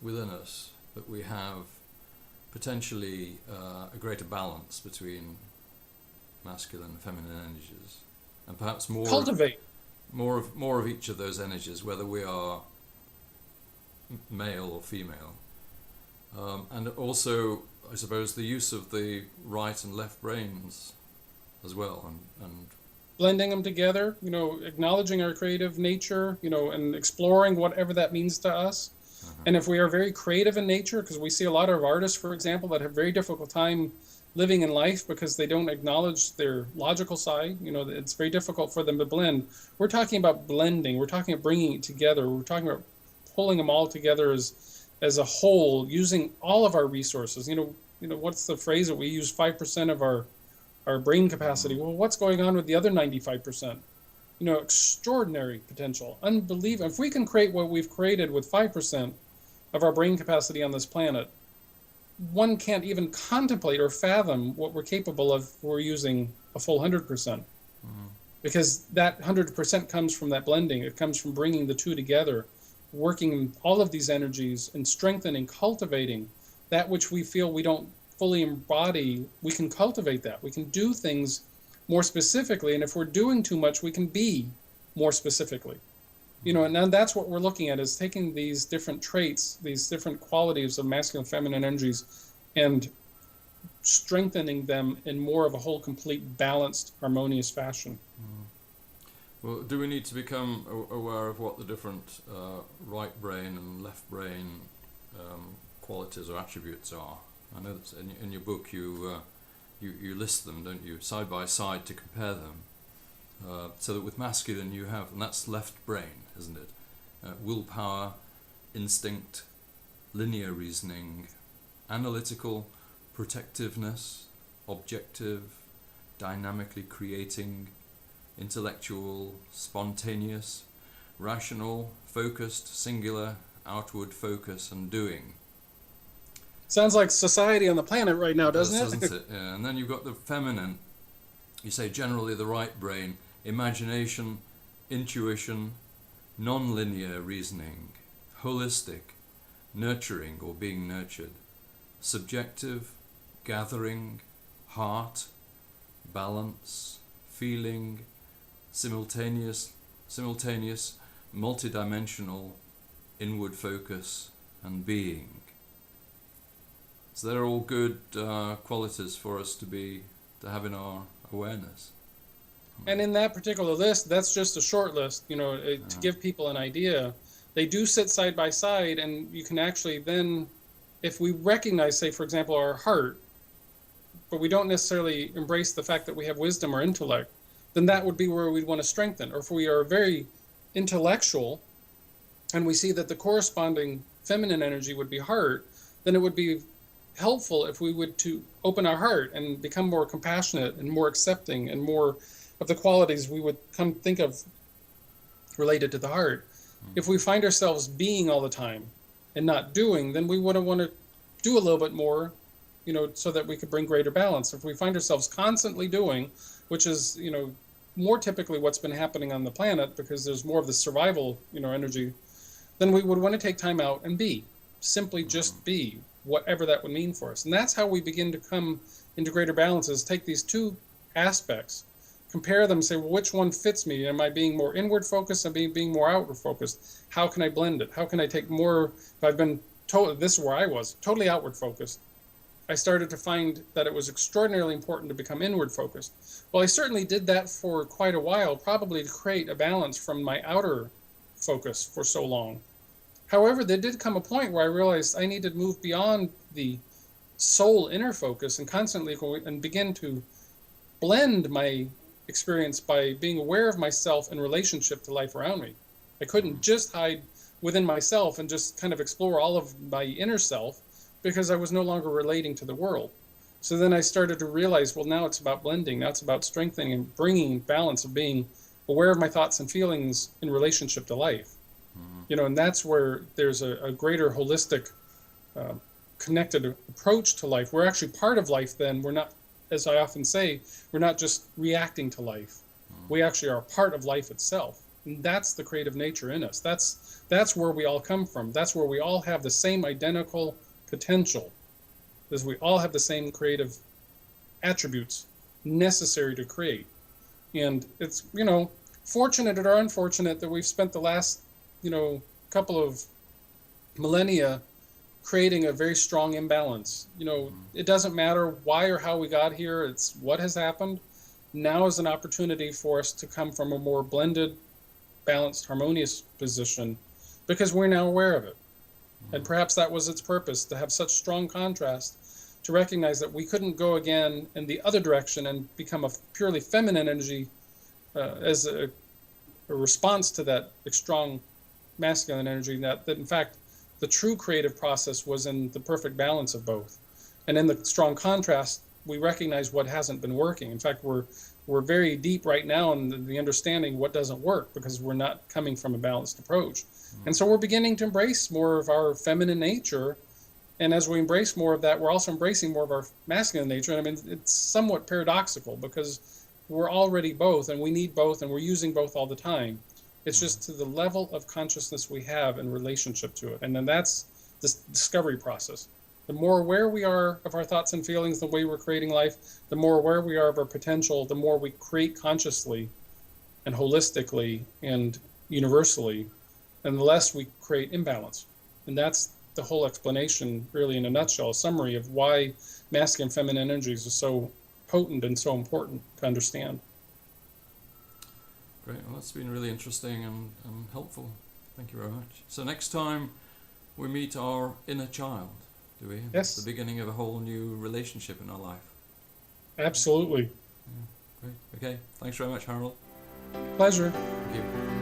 within us that we have potentially a greater balance between masculine and feminine energies, and perhaps Cultivate more of each of those energies, whether we are male or female, and also, I suppose, the use of the right and left brains as well, and blending them together, acknowledging our creative nature, and exploring whatever that means to us. And if we are very creative in nature, because we see a lot of artists, for example, that have very difficult time living in life because they don't acknowledge their logical side, it's very difficult for them to blend. We're talking about blending. We're talking about bringing it together. We're talking about pulling them all together as a whole, using all of our resources. What's the phrase that we use? 5% of our brain capacity. Well, what's going on with the other 95%? Extraordinary potential, unbelievable. If we can create what we've created with 5% of our brain capacity on this planet, one can't even contemplate or fathom what we're capable of if we're using a full 100%. Because that 100% comes from that blending. It comes from bringing the two together, working all of these energies and strengthening, cultivating that which we feel we don't fully embody. We can cultivate that. We can do things more specifically, and if we're doing too much, we can be more specifically. And that's what we're looking at, is taking these different traits, these different qualities of masculine and feminine energies, and strengthening them in more of a whole, complete, balanced, harmonious fashion. Well, do we need to become aware of what the different right brain and left brain qualities or attributes are? I know that in your book you list them, don't you, side by side to compare them, so that with masculine you have, and that's left brain, isn't it? Willpower, instinct, linear reasoning, analytical, protectiveness, objective, dynamically creating, intellectual, spontaneous, rational, focused, singular, outward focus, and doing. Sounds like society on the planet right now, doesn't it? Yeah. And then you've got the feminine. You say generally the right brain, imagination, intuition, non-linear reasoning, holistic, nurturing or being nurtured, subjective, gathering, heart, balance, feeling, simultaneous, multidimensional, inward focus, and being. So they're all good qualities for us to have in our awareness. And in that particular list, that's just a short list, to give people an idea. They do sit side by side, and you can actually then, if we recognize, say, for example, our heart, but we don't necessarily embrace the fact that we have wisdom or intellect, then that would be where we'd want to strengthen. Or if we are very intellectual and we see that the corresponding feminine energy would be heart, then it would be helpful if we would to open our heart and become more compassionate and more accepting and more of the qualities we would come think of related to the heart. If we find ourselves being all the time and not doing, then we wouldn't want to do a little bit more, so that we could bring greater balance. If we find ourselves constantly doing, which is, more typically what's been happening on the planet because there's more of the survival, energy, then we would want to take time out and be, simply just be, whatever that would mean for us. And that's how we begin to come into greater balance, is take these two aspects, compare them, say, well, which one fits me? Am I being more inward focused? Am I being more outward focused? How can I blend it? How can I take more? If I've been told, this is where I was, totally outward focused, I started to find that it was extraordinarily important to become inward focused. Well, I certainly did that for quite a while, probably to create a balance from my outer focus for so long. However, there did come a point where I realized I needed to move beyond the soul inner focus and constantly and begin to blend my experience by being aware of myself in relationship to life around me. I couldn't just hide within myself and just kind of explore all of my inner self, because I was no longer relating to the world. So then I started to realize, well, now it's about blending. Now it's about strengthening and bringing balance of being aware of my thoughts and feelings in relationship to life. And that's where there's a greater holistic, connected approach to life. We're actually part of life then. We're not, as I often say, we're not just reacting to life. We actually are part of life itself. And that's the creative nature in us. That's where we all come from. That's where we all have the same identical potential, is we all have the same creative attributes necessary to create. And it's, fortunate or unfortunate that we've spent the last, couple of millennia creating a very strong imbalance. It doesn't matter why or how we got here, it's what has happened. Now is an opportunity for us to come from a more blended, balanced, harmonious position, because we're now aware of it. And perhaps that was its purpose, to have such strong contrast, to recognize that we couldn't go again in the other direction and become a purely feminine energy as a response to that strong masculine energy, that in fact the true creative process was in the perfect balance of both. And in the strong contrast, we recognize what hasn't been working. In fact, we're very deep right now in the understanding what doesn't work, because we're not coming from a balanced approach. And so we're beginning to embrace more of our feminine nature. And as we embrace more of that, we're also embracing more of our masculine nature. And I mean, it's somewhat paradoxical, because we're already both, and we need both, and we're using both all the time. It's just to the level of consciousness we have in relationship to it. And then that's the discovery process. The more aware we are of our thoughts and feelings, the way we're creating life, the more aware we are of our potential, the more we create consciously and holistically and universally, and the less we create imbalance. And that's the whole explanation, really, in a nutshell, a summary of why masculine and feminine energies are so potent and so important to understand. Great. Well, that's been really interesting and helpful. Thank you very much. So next time we meet our inner child, do we? Yes. The beginning of a whole new relationship in our life. Absolutely. Yeah. Great. Okay. Thanks very much, Harold. Pleasure. Thank you.